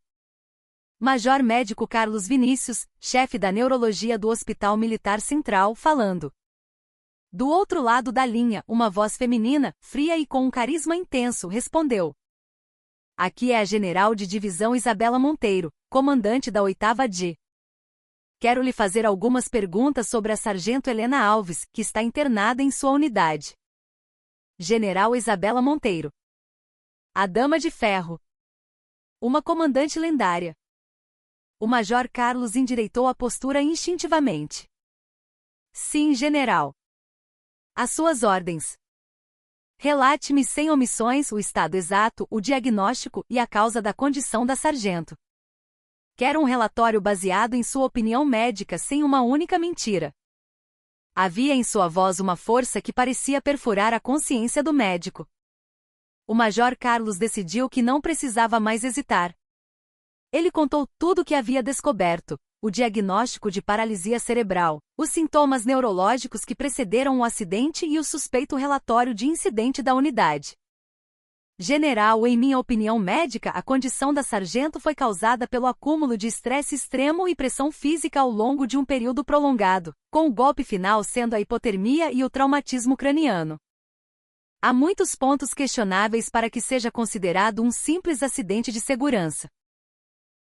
Major Médico Carlos Vinícius, chefe da neurologia do Hospital Militar Central, falando. Do outro lado da linha, uma voz feminina, fria e com um carisma intenso, respondeu. Aqui é a general de divisão Isabela Monteiro, comandante da 8ª DI. Quero lhe fazer algumas perguntas sobre a sargento Helena Alves, que está internada em sua unidade. General Isabela Monteiro. A Dama de Ferro. Uma comandante lendária. O Major Carlos endireitou a postura instintivamente. Sim, general. Às suas ordens. Relate-me sem omissões o estado exato, o diagnóstico e a causa da condição da sargento. Quero um relatório baseado em sua opinião médica sem uma única mentira. Havia em sua voz uma força que parecia perfurar a consciência do médico. O Major Carlos decidiu que não precisava mais hesitar. Ele contou tudo o que havia descoberto: o diagnóstico de paralisia cerebral, os sintomas neurológicos que precederam o acidente e o suspeito relatório de incidente da unidade. General, em minha opinião médica, a condição da sargento foi causada pelo acúmulo de estresse extremo e pressão física ao longo de um período prolongado, com o golpe final sendo a hipotermia e o traumatismo craniano. Há muitos pontos questionáveis para que seja considerado um simples acidente de segurança.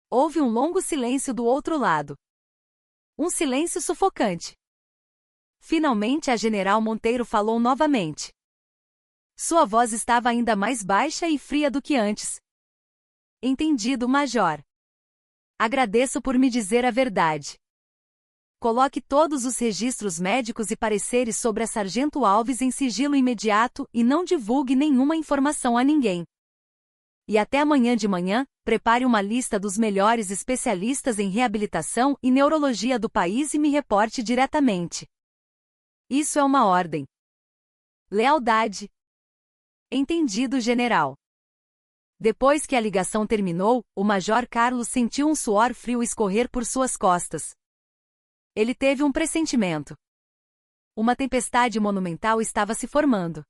Houve um longo silêncio do outro lado. Um silêncio sufocante. Finalmente a general Monteiro falou novamente. Sua voz estava ainda mais baixa e fria do que antes. Entendido, Major. Agradeço por me dizer a verdade. Coloque todos os registros médicos e pareceres sobre a sargento Alves em sigilo imediato e não divulgue nenhuma informação a ninguém. E até amanhã de manhã, prepare uma lista dos melhores especialistas em reabilitação e neurologia do país e me reporte diretamente. Isso é uma ordem. Lealdade. Entendido, general. Depois que a ligação terminou, o Major Carlos sentiu um suor frio escorrer por suas costas. Ele teve um pressentimento. Uma tempestade monumental estava se formando.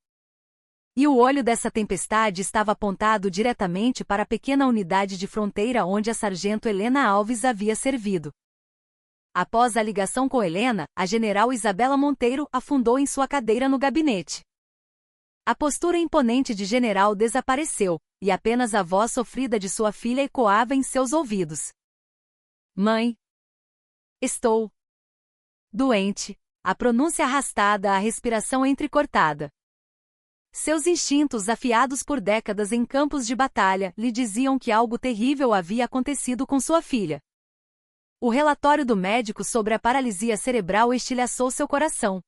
E o olho dessa tempestade estava apontado diretamente para a pequena unidade de fronteira onde a sargento Helena Alves havia servido. Após a ligação com Helena, a general Isabela Monteiro afundou em sua cadeira no gabinete. A postura imponente de general desapareceu, e apenas a voz sofrida de sua filha ecoava em seus ouvidos. Mãe. Estou doente. A pronúncia arrastada, a respiração entrecortada. Seus instintos, afiados por décadas em campos de batalha, lhe diziam que algo terrível havia acontecido com sua filha. O relatório do médico sobre a paralisia cerebral estilhaçou seu coração.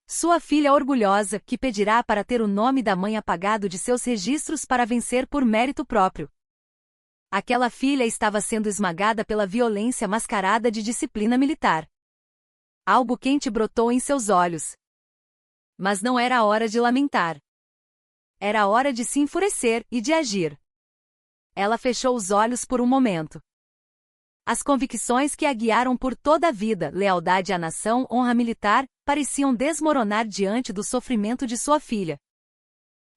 Sua filha orgulhosa, que pedirá para ter o nome da mãe apagado de seus registros para vencer por mérito próprio. Aquela filha estava sendo esmagada pela violência mascarada de disciplina militar. Algo quente brotou em seus olhos. Mas não era a hora de lamentar. Era a hora de se enfurecer e de agir. Ela fechou os olhos por um momento. As convicções que a guiaram por toda a vida, lealdade à nação, honra militar, pareciam desmoronar diante do sofrimento de sua filha.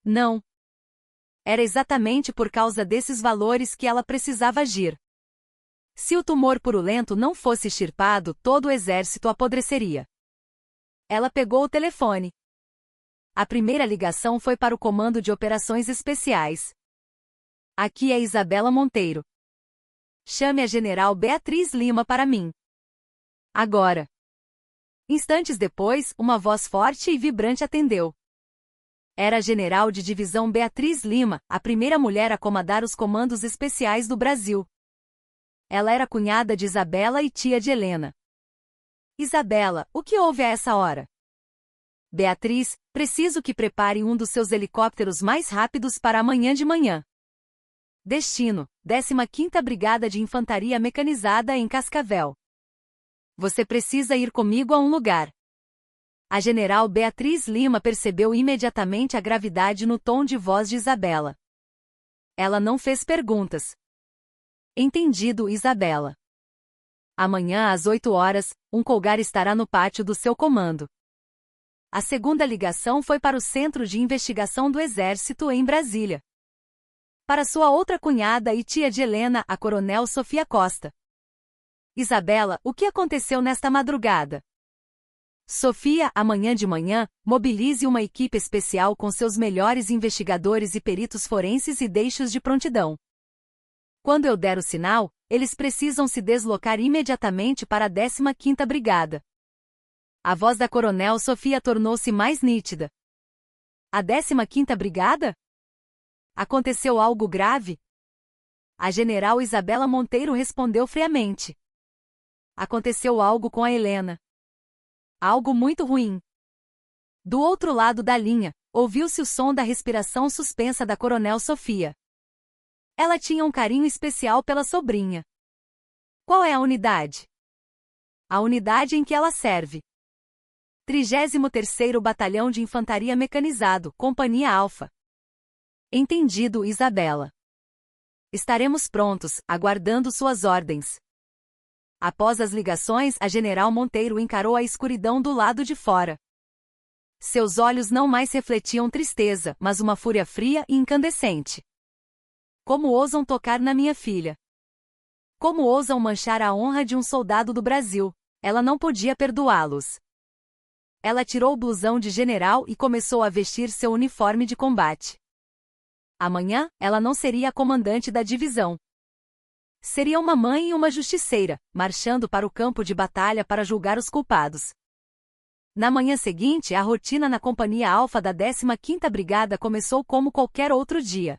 Não. Era exatamente por causa desses valores que ela precisava agir. Se o tumor purulento não fosse extirpado, todo o exército apodreceria. Ela pegou o telefone. A primeira ligação foi para o Comando de Operações Especiais. Aqui é Isabela Monteiro. Chame a General Beatriz Lima para mim. Agora. Instantes depois, uma voz forte e vibrante atendeu. Era a General de Divisão Beatriz Lima, a primeira mulher a comandar os comandos especiais do Brasil. Ela era cunhada de Isabela e tia de Helena. Isabela, o que houve a essa hora? Beatriz, preciso que prepare um dos seus helicópteros mais rápidos para amanhã de manhã. Destino, 15ª Brigada de Infantaria Mecanizada em Cascavel. Você precisa ir comigo a um lugar. A general Beatriz Lima percebeu imediatamente a gravidade no tom de voz de Isabela. Ela não fez perguntas. Entendido, Isabela. Amanhã às 8 horas, um Colgar estará no pátio do seu comando. A segunda ligação foi para o Centro de Investigação do Exército em Brasília. Para sua outra cunhada e tia de Helena, a Coronel Sofia Costa. Isabela, o que aconteceu nesta madrugada? Sofia, amanhã de manhã, mobilize uma equipe especial com seus melhores investigadores e peritos forenses e deixe-os de prontidão. Quando eu der o sinal, eles precisam se deslocar imediatamente para a 15ª Brigada. A voz da Coronel Sofia tornou-se mais nítida. A 15ª Brigada? Aconteceu algo grave? A general Isabela Monteiro respondeu friamente. Aconteceu algo com a Helena. Algo muito ruim. Do outro lado da linha, ouviu-se o som da respiração suspensa da Coronel Sofia. Ela tinha um carinho especial pela sobrinha. Qual é a unidade? A unidade em que ela serve. 33º Batalhão de Infantaria Mecanizado, Companhia Alfa. Entendido, Isabela. Estaremos prontos, aguardando suas ordens. Após as ligações, a general Monteiro encarou a escuridão do lado de fora. Seus olhos não mais refletiam tristeza, mas uma fúria fria e incandescente. Como ousam tocar na minha filha? Como ousam manchar a honra de um soldado do Brasil? Ela não podia perdoá-los. Ela tirou o blusão de general e começou a vestir seu uniforme de combate. Amanhã, ela não seria a comandante da divisão. Seria uma mãe e uma justiceira, marchando para o campo de batalha para julgar os culpados. Na manhã seguinte, a rotina na Companhia Alfa da 15ª Brigada começou como qualquer outro dia.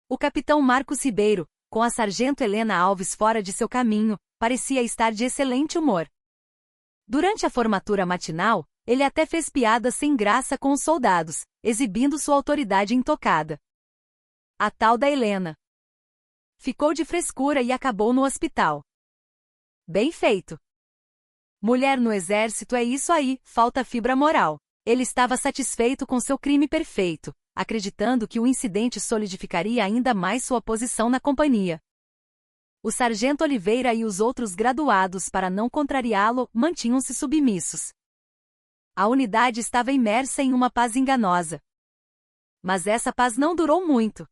O capitão Marcos Ribeiro, com a sargento Helena Alves fora de seu caminho, parecia estar de excelente humor. Durante a formatura matinal, ele até fez piadas sem graça com os soldados, exibindo sua autoridade intocada. A tal da Helena. Ficou de frescura e acabou no hospital. Bem feito. Mulher no exército é isso aí, falta fibra moral. Ele estava satisfeito com seu crime perfeito, acreditando que o incidente solidificaria ainda mais sua posição na companhia. O sargento Oliveira e os outros graduados, para não contrariá-lo, mantinham-se submissos. A unidade estava imersa em uma paz enganosa. Mas essa paz não durou muito.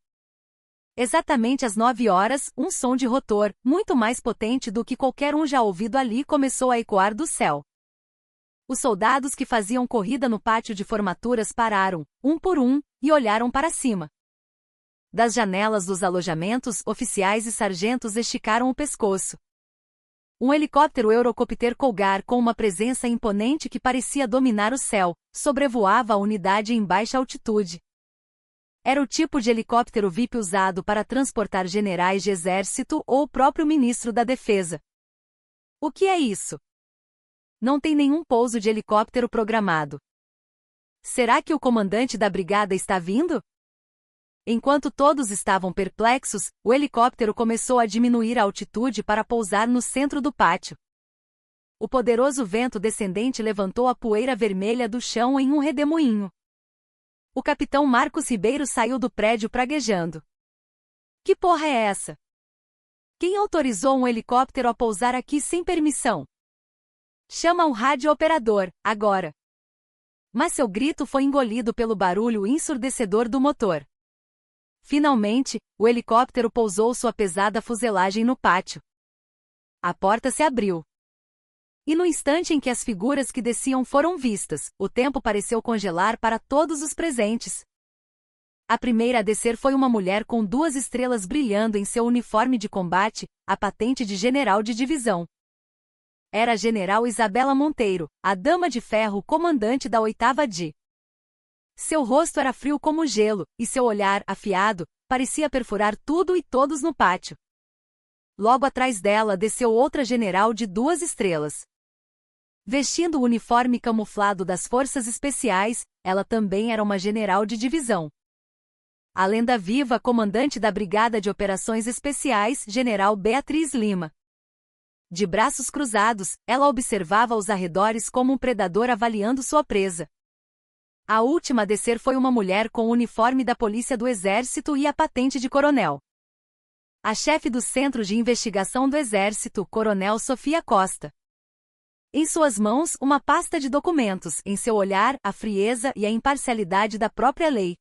Exatamente às 9 horas, um som de rotor, muito mais potente do que qualquer um já ouvido ali, começou a ecoar do céu. Os soldados que faziam corrida no pátio de formaturas pararam, um por um, e olharam para cima. Das janelas dos alojamentos, oficiais e sargentos esticaram o pescoço. Um helicóptero Eurocopter Cougar com uma presença imponente que parecia dominar o céu, sobrevoava a unidade em baixa altitude. Era o tipo de helicóptero VIP usado para transportar generais de exército ou o próprio ministro da Defesa. O que é isso? Não tem nenhum pouso de helicóptero programado. Será que o comandante da brigada está vindo? Enquanto todos estavam perplexos, o helicóptero começou a diminuir a altitude para pousar no centro do pátio. O poderoso vento descendente levantou a poeira vermelha do chão em um redemoinho. O capitão Marcos Ribeiro saiu do prédio praguejando. Que porra é essa? Quem autorizou um helicóptero a pousar aqui sem permissão? Chama um radiooperador, agora. Mas seu grito foi engolido pelo barulho ensurdecedor do motor. Finalmente, o helicóptero pousou sua pesada fuselagem no pátio. A porta se abriu. E no instante em que as figuras que desciam foram vistas, o tempo pareceu congelar para todos os presentes. A primeira a descer foi uma mulher com 2 estrelas brilhando em seu uniforme de combate, a patente de general de divisão. Era a general Isabela Monteiro, a dama de ferro comandante da 8ª DI. Seu rosto era frio como gelo, e seu olhar, afiado, parecia perfurar tudo e todos no pátio. Logo atrás dela desceu outra general de 2 estrelas. Vestindo o uniforme camuflado das Forças Especiais, ela também era uma general de divisão. A lenda viva comandante da Brigada de Operações Especiais, General Beatriz Lima. De braços cruzados, ela observava os arredores como um predador avaliando sua presa. A última a descer foi uma mulher com o uniforme da Polícia do Exército e a patente de coronel. A chefe do Centro de Investigação do Exército, Coronel Sofia Costa. Em suas mãos, uma pasta de documentos, em seu olhar, a frieza e a imparcialidade da própria lei.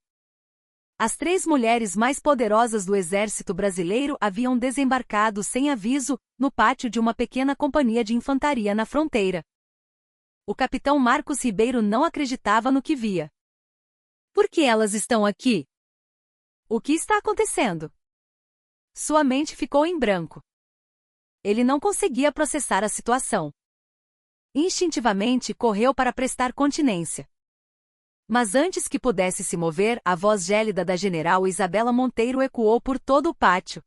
As 3 mulheres mais poderosas do Exército Brasileiro haviam desembarcado sem aviso, no pátio de uma pequena companhia de infantaria na fronteira. O capitão Marcos Ribeiro não acreditava no que via. Por que elas estão aqui? O que está acontecendo? Sua mente ficou em branco. Ele não conseguia processar a situação. Instintivamente correu para prestar continência. Mas antes que pudesse se mover, a voz gélida da general Isabela Monteiro ecoou por todo o pátio.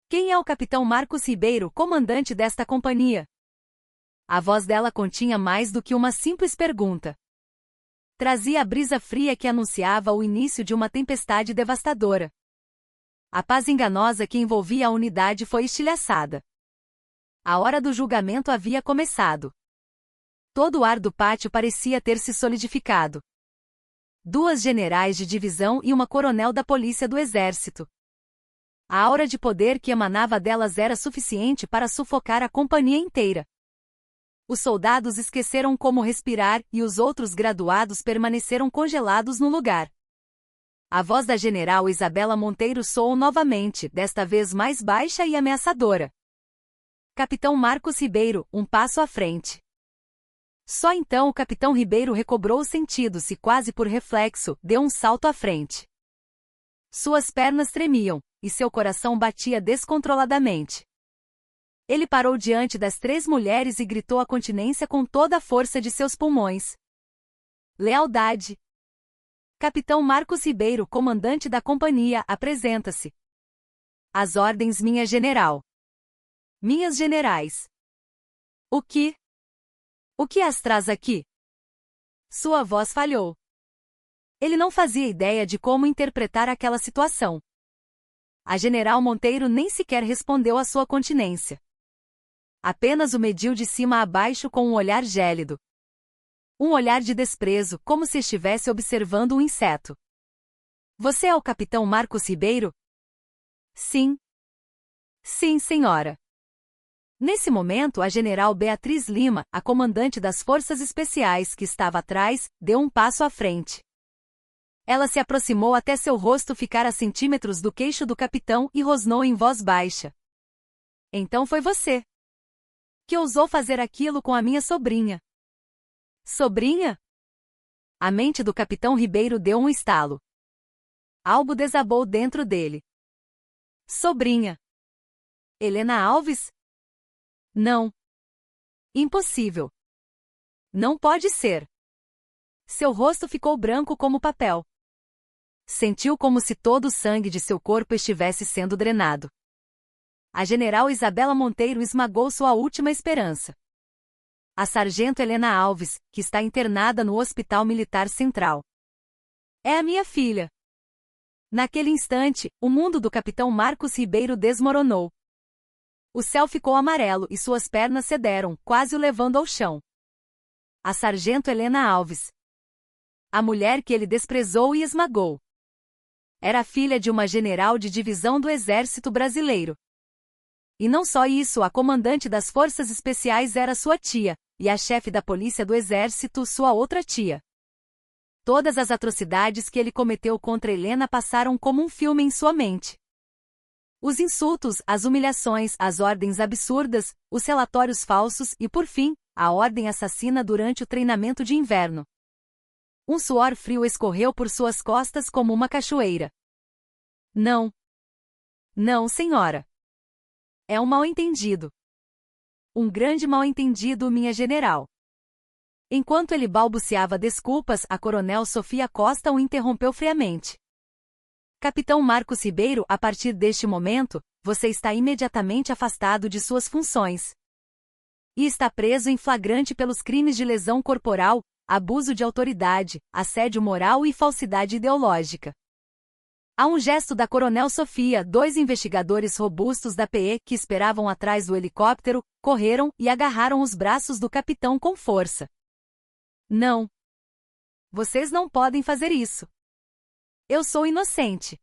Quem é o capitão Marcos Ribeiro, comandante desta companhia? A voz dela continha mais do que uma simples pergunta. Trazia a brisa fria que anunciava o início de uma tempestade devastadora. A paz enganosa que envolvia a unidade foi estilhaçada. A hora do julgamento havia começado. Todo o ar do pátio parecia ter se solidificado. 2 generais de divisão e uma coronel da Polícia do Exército. A aura de poder que emanava delas era suficiente para sufocar a companhia inteira. Os soldados esqueceram como respirar e os outros graduados permaneceram congelados no lugar. A voz da general Isabela Monteiro soou novamente, desta vez mais baixa e ameaçadora. Capitão Marcos Ribeiro, um passo à frente. Só então o capitão Ribeiro recobrou os sentidos e, quase por reflexo, deu um salto à frente. Suas pernas tremiam, e seu coração batia descontroladamente. Ele parou diante das 3 mulheres e gritou a continência com toda a força de seus pulmões. Lealdade. Capitão Marcos Ribeiro, comandante da companhia, apresenta-se. As ordens, minha general. Minhas generais. O que as traz aqui? Sua voz falhou. Ele não fazia ideia de como interpretar aquela situação. A general Monteiro nem sequer respondeu à sua continência. Apenas o mediu de cima a baixo com um olhar gélido. Um olhar de desprezo, como se estivesse observando um inseto. Você é o capitão Marcos Ribeiro? Sim. Sim, senhora. Nesse momento, a general Beatriz Lima, a comandante das Forças Especiais que estava atrás, deu um passo à frente. Ela se aproximou até seu rosto ficar a centímetros do queixo do capitão e rosnou em voz baixa. Então foi você que ousou fazer aquilo com a minha sobrinha. Sobrinha? A mente do capitão Ribeiro deu um estalo. Algo desabou dentro dele. Sobrinha. Helena Alves? Não. Impossível. Não pode ser. Seu rosto ficou branco como papel. Sentiu como se todo o sangue de seu corpo estivesse sendo drenado. A general Isabela Monteiro esmagou sua última esperança. A sargento Helena Alves, que está internada no Hospital Militar Central. É a minha filha. Naquele instante, o mundo do capitão Marcos Ribeiro desmoronou. O céu ficou amarelo e suas pernas cederam, quase o levando ao chão. A sargento Helena Alves. A mulher que ele desprezou e esmagou. Era filha de uma general de divisão do Exército Brasileiro. E não só isso, a comandante das Forças Especiais era sua tia, e a chefe da Polícia do Exército sua outra tia. Todas as atrocidades que ele cometeu contra Helena passaram como um filme em sua mente. Os insultos, as humilhações, as ordens absurdas, os relatórios falsos e, por fim, a ordem assassina durante o treinamento de inverno. Um suor frio escorreu por suas costas como uma cachoeira. Não. Não, senhora. É um mal-entendido. Um grande mal-entendido, minha general. Enquanto ele balbuciava desculpas, a coronel Sofia Costa o interrompeu friamente. Capitão Marcos Ribeiro, a partir deste momento, você está imediatamente afastado de suas funções. E está preso em flagrante pelos crimes de lesão corporal, abuso de autoridade, assédio moral e falsidade ideológica. A um gesto da coronel Sofia, 2 investigadores robustos da PE que esperavam atrás do helicóptero, correram e agarraram os braços do capitão com força. Não. Vocês não podem fazer isso. Eu sou inocente.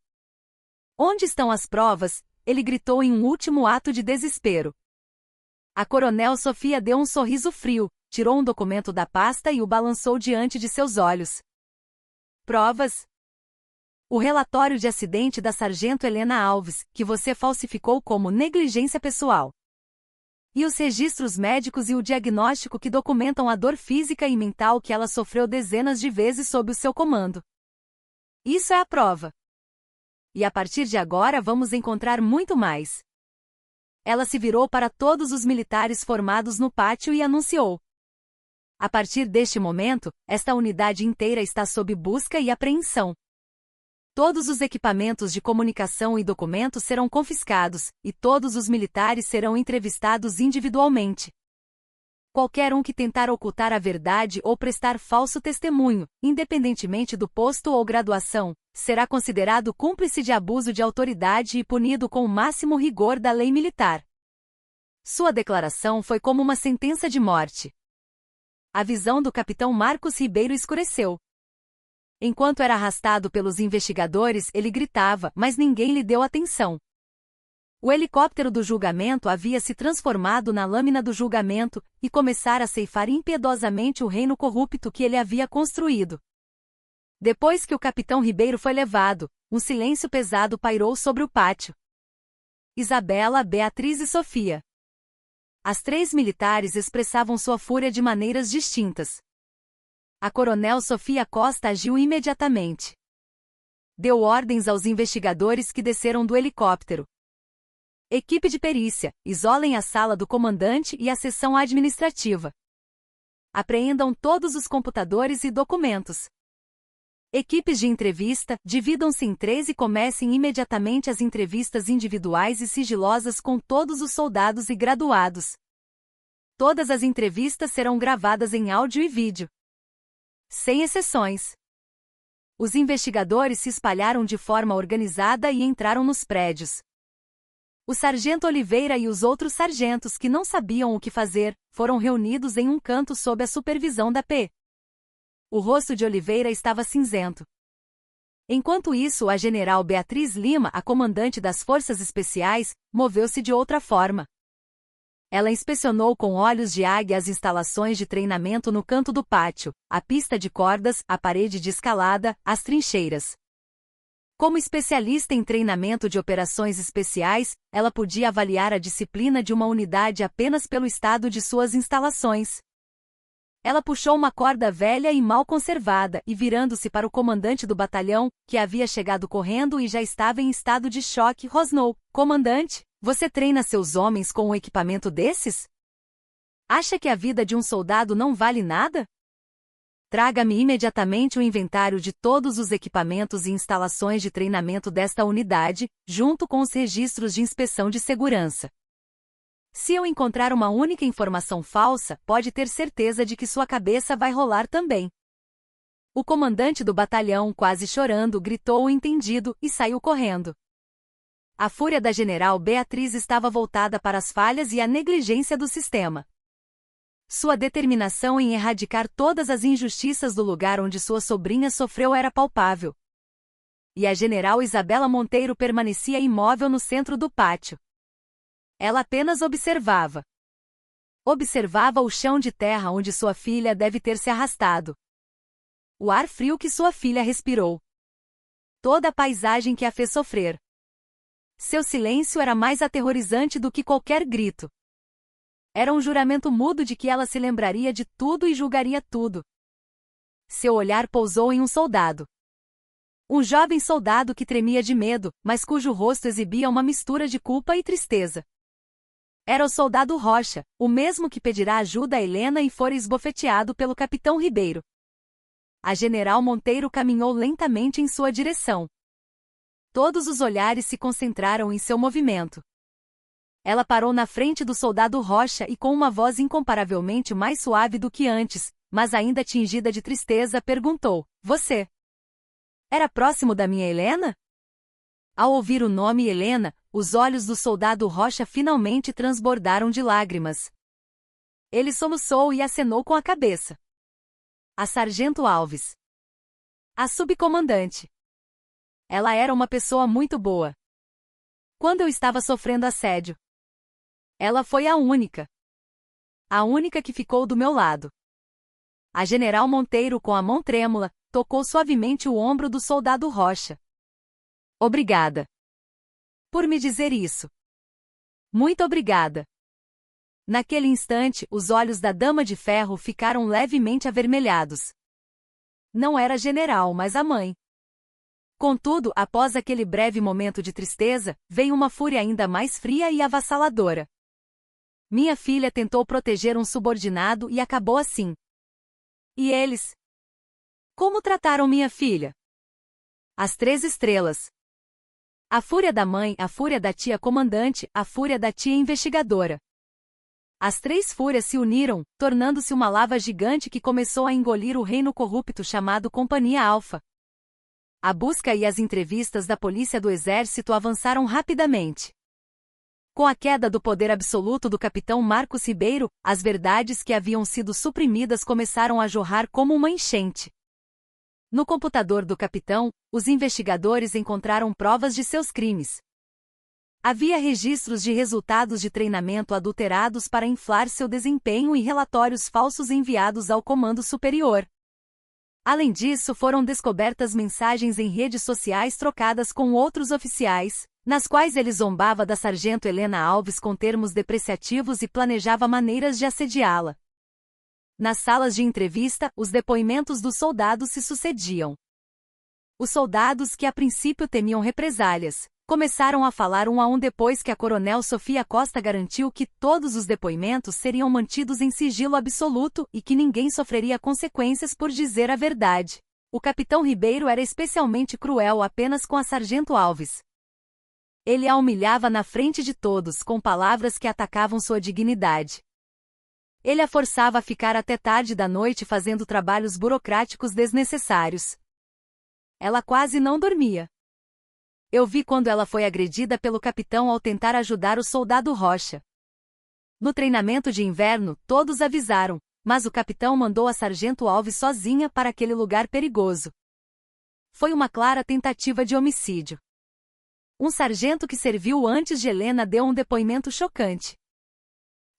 Onde estão as provas? Ele gritou em um último ato de desespero. A coronel Sofia deu um sorriso frio, tirou um documento da pasta e o balançou diante de seus olhos. Provas? O relatório de acidente da sargento Helena Alves, que você falsificou como negligência pessoal. E os registros médicos e o diagnóstico que documentam a dor física e mental que ela sofreu dezenas de vezes sob o seu comando. Isso é a prova. E a partir de agora vamos encontrar muito mais. Ela se virou para todos os militares formados no pátio e anunciou. A partir deste momento, esta unidade inteira está sob busca e apreensão. Todos os equipamentos de comunicação e documentos serão confiscados, e todos os militares serão entrevistados individualmente. Qualquer um que tentar ocultar a verdade ou prestar falso testemunho, independentemente do posto ou graduação, será considerado cúmplice de abuso de autoridade e punido com o máximo rigor da lei militar. Sua declaração foi como uma sentença de morte. A visão do capitão Marcos Ribeiro escureceu. Enquanto era arrastado pelos investigadores, ele gritava, mas ninguém lhe deu atenção. O helicóptero do julgamento havia se transformado na lâmina do julgamento e começara a ceifar impiedosamente o reino corrupto que ele havia construído. Depois que o capitão Ribeiro foi levado, um silêncio pesado pairou sobre o pátio. Isabela, Beatriz e Sofia. As 3 militares expressavam sua fúria de maneiras distintas. A coronel Sofia Costa agiu imediatamente. Deu ordens aos investigadores que desceram do helicóptero. Equipe de perícia, isolem a sala do comandante e a seção administrativa. Apreendam todos os computadores e documentos. Equipes de entrevista, dividam-se em 3 e comecem imediatamente as entrevistas individuais e sigilosas com todos os soldados e graduados. Todas as entrevistas serão gravadas em áudio e vídeo. Sem exceções. Os investigadores se espalharam de forma organizada e entraram nos prédios. O sargento Oliveira e os outros sargentos que não sabiam o que fazer, foram reunidos em um canto sob a supervisão da P. O rosto de Oliveira estava cinzento. Enquanto isso, a general Beatriz Lima, a comandante das Forças Especiais, moveu-se de outra forma. Ela inspecionou com olhos de águia as instalações de treinamento no canto do pátio, a pista de cordas, a parede de escalada, as trincheiras. Como especialista em treinamento de operações especiais, ela podia avaliar a disciplina de uma unidade apenas pelo estado de suas instalações. Ela puxou uma corda velha e mal conservada e, virando-se para o comandante do batalhão, que havia chegado correndo e já estava em estado de choque, rosnou: "Comandante, você treina seus homens com um equipamento desses? Acha que a vida de um soldado não vale nada? Traga-me imediatamente o inventário de todos os equipamentos e instalações de treinamento desta unidade, junto com os registros de inspeção de segurança. Se eu encontrar uma única informação falsa, pode ter certeza de que sua cabeça vai rolar também." O comandante do batalhão, quase chorando, gritou o entendido e saiu correndo. A fúria da general Beatriz estava voltada para as falhas e a negligência do sistema. Sua determinação em erradicar todas as injustiças do lugar onde sua sobrinha sofreu era palpável. E a general Isabela Monteiro permanecia imóvel no centro do pátio. Ela apenas observava. Observava o chão de terra onde sua filha deve ter se arrastado. O ar frio que sua filha respirou. Toda a paisagem que a fez sofrer. Seu silêncio era mais aterrorizante do que qualquer grito. Era um juramento mudo de que ela se lembraria de tudo e julgaria tudo. Seu olhar pousou em um soldado. Um jovem soldado que tremia de medo, mas cujo rosto exibia uma mistura de culpa e tristeza. Era o soldado Rocha, o mesmo que pedirá ajuda a Helena e for esbofeteado pelo capitão Ribeiro. A general Monteiro caminhou lentamente em sua direção. Todos os olhares se concentraram em seu movimento. Ela parou na frente do soldado Rocha e, com uma voz incomparavelmente mais suave do que antes, mas ainda tingida de tristeza, perguntou: "Você era próximo da minha Helena?" Ao ouvir o nome Helena, os olhos do soldado Rocha finalmente transbordaram de lágrimas. Ele soluçou e acenou com a cabeça. A sargento Alves. A subcomandante. Ela era uma pessoa muito boa. Quando eu estava sofrendo assédio, ela foi a única. A única que ficou do meu lado. A general Monteiro, com a mão trêmula, tocou suavemente o ombro do soldado Rocha. "Obrigada por me dizer isso. Muito obrigada." Naquele instante, os olhos da Dama de Ferro ficaram levemente avermelhados. Não era a general, mas a mãe. Contudo, após aquele breve momento de tristeza, veio uma fúria ainda mais fria e avassaladora. Minha filha tentou proteger um subordinado e acabou assim. E eles? Como trataram minha filha? As 3 estrelas. A fúria da mãe, a fúria da tia comandante, a fúria da tia investigadora. As 3 fúrias se uniram, tornando-se uma lava gigante que começou a engolir o reino corrupto chamado Companhia Alfa. A busca e as entrevistas da polícia do exército avançaram rapidamente. Com a queda do poder absoluto do capitão Marcos Ribeiro, as verdades que haviam sido suprimidas começaram a jorrar como uma enchente. No computador do capitão, os investigadores encontraram provas de seus crimes. Havia registros de resultados de treinamento adulterados para inflar seu desempenho e relatórios falsos enviados ao comando superior. Além disso, foram descobertas mensagens em redes sociais trocadas com outros oficiais, nas quais ele zombava da sargento Helena Alves com termos depreciativos e planejava maneiras de assediá-la. Nas salas de entrevista, os depoimentos dos soldados se sucediam. Os soldados, que a princípio temiam represálias, começaram a falar um a um depois que a coronel Sofia Costa garantiu que todos os depoimentos seriam mantidos em sigilo absoluto e que ninguém sofreria consequências por dizer a verdade. O capitão Ribeiro era especialmente cruel apenas com a sargento Alves. Ele a humilhava na frente de todos com palavras que atacavam sua dignidade. Ele a forçava a ficar até tarde da noite fazendo trabalhos burocráticos desnecessários. ela quase não dormia. Eu vi quando ela foi agredida pelo capitão ao tentar ajudar o soldado Rocha. No treinamento de inverno, todos avisaram, mas o capitão mandou a Sargento Alves sozinha para aquele lugar perigoso. Foi uma clara tentativa de homicídio. Um sargento que serviu antes de Helena deu um depoimento chocante.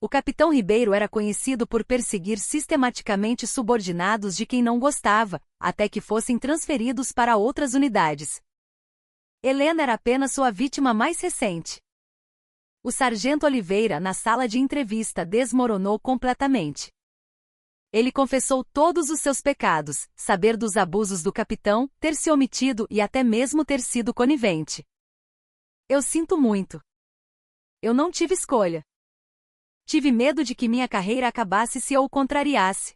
O capitão Ribeiro era conhecido por perseguir sistematicamente subordinados de quem não gostava, até que fossem transferidos para outras unidades. Helena era apenas sua vítima mais recente. O sargento Oliveira, na sala de entrevista, desmoronou completamente. Ele confessou todos os seus pecados, saber dos abusos do capitão, ter se omitido e até mesmo ter sido conivente. Eu sinto muito. Eu não tive escolha. Tive medo de que minha carreira acabasse se eu o contrariasse.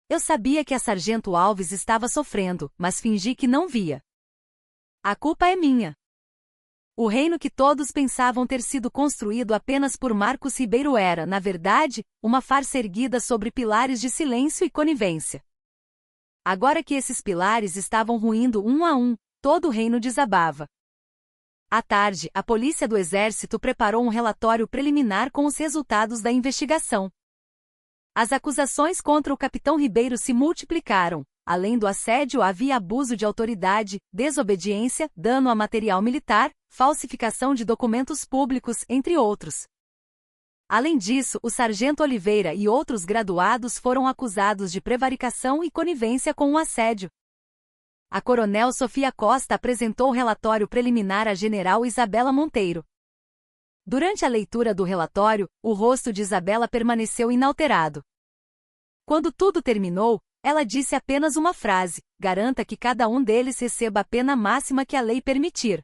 Eu sabia que a Sargento Alves estava sofrendo, mas fingi que não via. A culpa é minha. O reino que todos pensavam ter sido construído apenas por Marcos Ribeiro era, na verdade, uma farsa erguida sobre pilares de silêncio e conivência. Agora que esses pilares estavam ruindo um a um, todo o reino desabava. À tarde, a polícia do Exército preparou um relatório preliminar com os resultados da investigação. As acusações contra o capitão Ribeiro se multiplicaram. Além do assédio, havia abuso de autoridade, desobediência, dano a material militar, falsificação de documentos públicos, entre outros. Além disso, o sargento Oliveira e outros graduados foram acusados de prevaricação e conivência com o assédio. A coronel Sofia Costa apresentou o relatório preliminar à general Isabela Monteiro. Durante a leitura do relatório, o rosto de Isabela permaneceu inalterado. Quando tudo terminou, ela disse apenas uma frase: garanta que cada um deles receba a pena máxima que a lei permitir.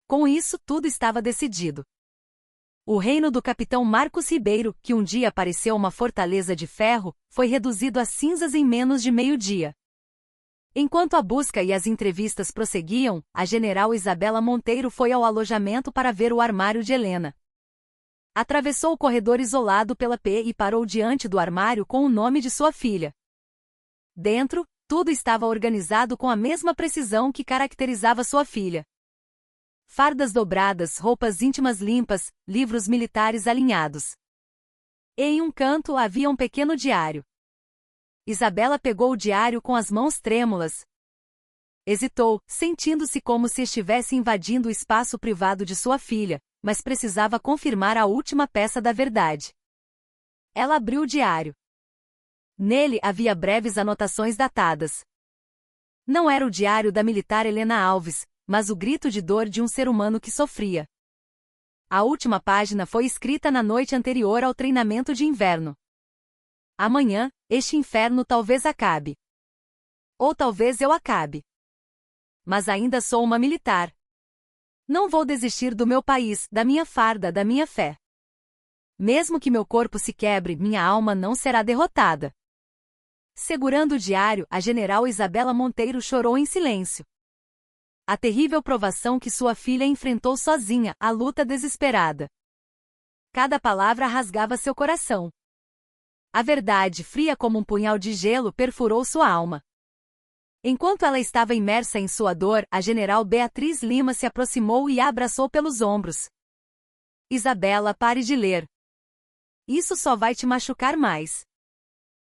Com isso, tudo estava decidido. O reino do capitão Marcos Ribeiro, que um dia pareceu uma fortaleza de ferro, foi reduzido a cinzas em menos de meio-dia. Enquanto a busca e as entrevistas prosseguiam, a general Isabela Monteiro foi ao alojamento para ver o armário de Helena. Atravessou o corredor isolado pela P e parou diante do armário com o nome de sua filha. Dentro, tudo estava organizado com a mesma precisão que caracterizava sua filha. Fardas dobradas, roupas íntimas limpas, livros militares alinhados. E em um canto havia um pequeno diário. Isabela pegou o diário com as mãos trêmulas. Hesitou, sentindo-se como se estivesse invadindo o espaço privado de sua filha, mas precisava confirmar a última peça da verdade. Ela abriu o diário. Nele havia breves anotações datadas. Não era o diário da militar Helena Alves, mas o grito de dor de um ser humano que sofria. A última página foi escrita na noite anterior ao treinamento de inverno. Amanhã, este inferno talvez acabe. Ou talvez eu acabe. Mas ainda sou uma militar. Não vou desistir do meu país, da minha farda, da minha fé. Mesmo que meu corpo se quebre, minha alma não será derrotada. Segurando o diário, a general Isabela Monteiro chorou em silêncio. A terrível provação que sua filha enfrentou sozinha, a luta desesperada. Cada palavra rasgava seu coração. A verdade, fria como um punhal de gelo, perfurou sua alma. Enquanto ela estava imersa em sua dor, a general Beatriz Lima se aproximou e a abraçou pelos ombros. Isabela, pare de ler. Isso só vai te machucar mais.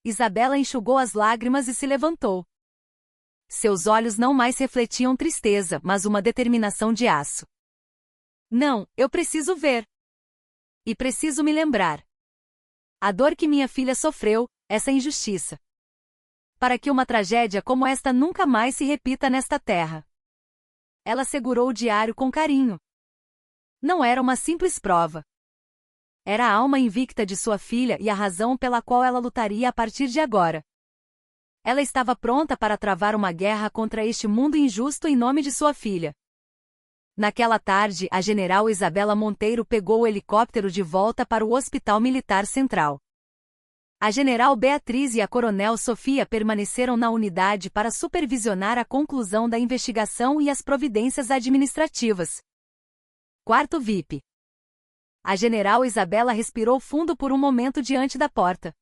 Isabela enxugou as lágrimas e se levantou. Seus olhos não mais refletiam tristeza, mas uma determinação de aço. Não, eu preciso ver. E preciso me lembrar. A dor que minha filha sofreu, essa injustiça. Para que uma tragédia como esta nunca mais se repita nesta terra. Ela segurou o diário com carinho. Não era uma simples prova. Era a alma invicta de sua filha e a razão pela qual ela lutaria a partir de agora. Ela estava pronta para travar uma guerra contra este mundo injusto em nome de sua filha. Naquela tarde, a general Isabela Monteiro pegou o helicóptero de volta para o Hospital Militar Central. A general Beatriz e a coronel Sofia permaneceram na unidade para supervisionar a conclusão da investigação e as providências administrativas. Quarto VIP. A general Isabela respirou fundo por um momento diante da porta.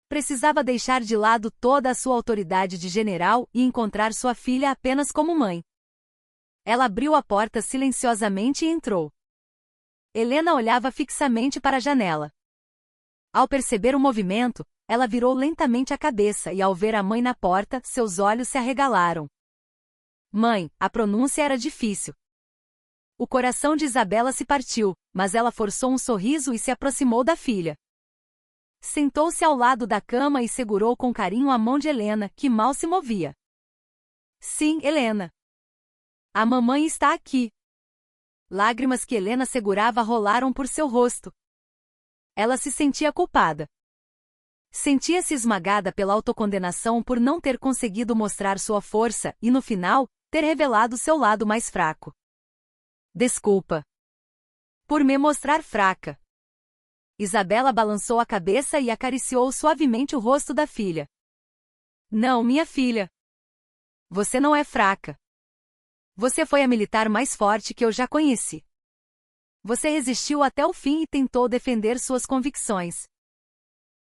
Precisava deixar de lado toda a sua autoridade de general e encontrar sua filha apenas como mãe. Ela abriu a porta silenciosamente e entrou. Helena olhava fixamente para a janela. Ao perceber o movimento, ela virou lentamente a cabeça e, ao ver a mãe na porta, seus olhos se arregalaram. Mãe, a pronúncia era difícil. O coração de Isabela se partiu, mas ela forçou um sorriso e se aproximou da filha. Sentou-se ao lado da cama e segurou com carinho a mão de Helena, que mal se movia. Sim, Helena. A mamãe está aqui. Lágrimas que Helena segurava rolaram por seu rosto. Ela se sentia culpada. Sentia-se esmagada pela autocondenação por não ter conseguido mostrar sua força e, no final, ter revelado seu lado mais fraco. Desculpa. Por me mostrar fraca. Isabela balançou a cabeça e acariciou suavemente o rosto da filha. Não, minha filha. Você não é fraca. Você foi a militar mais forte que eu já conheci. Você resistiu até o fim e tentou defender suas convicções.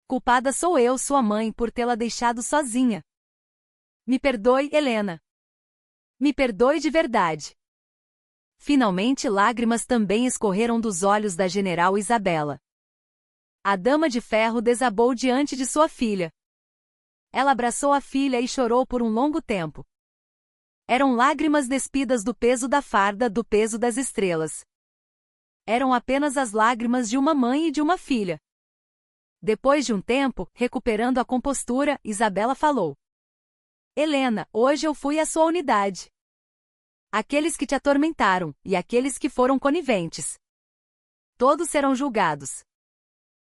Culpada sou eu, sua mãe, por tê-la deixado sozinha. Me perdoe, Helena. Me perdoe de verdade. Finalmente lágrimas também escorreram dos olhos da general Isabela. A dama de ferro desabou diante de sua filha. Ela abraçou a filha e chorou por um longo tempo. Eram lágrimas despidas do peso da farda, do peso das estrelas. Eram apenas as lágrimas de uma mãe e de uma filha. Depois de um tempo, recuperando a compostura, Isabela falou. Helena, hoje eu fui à sua unidade. Aqueles que te atormentaram, e aqueles que foram coniventes. Todos serão julgados.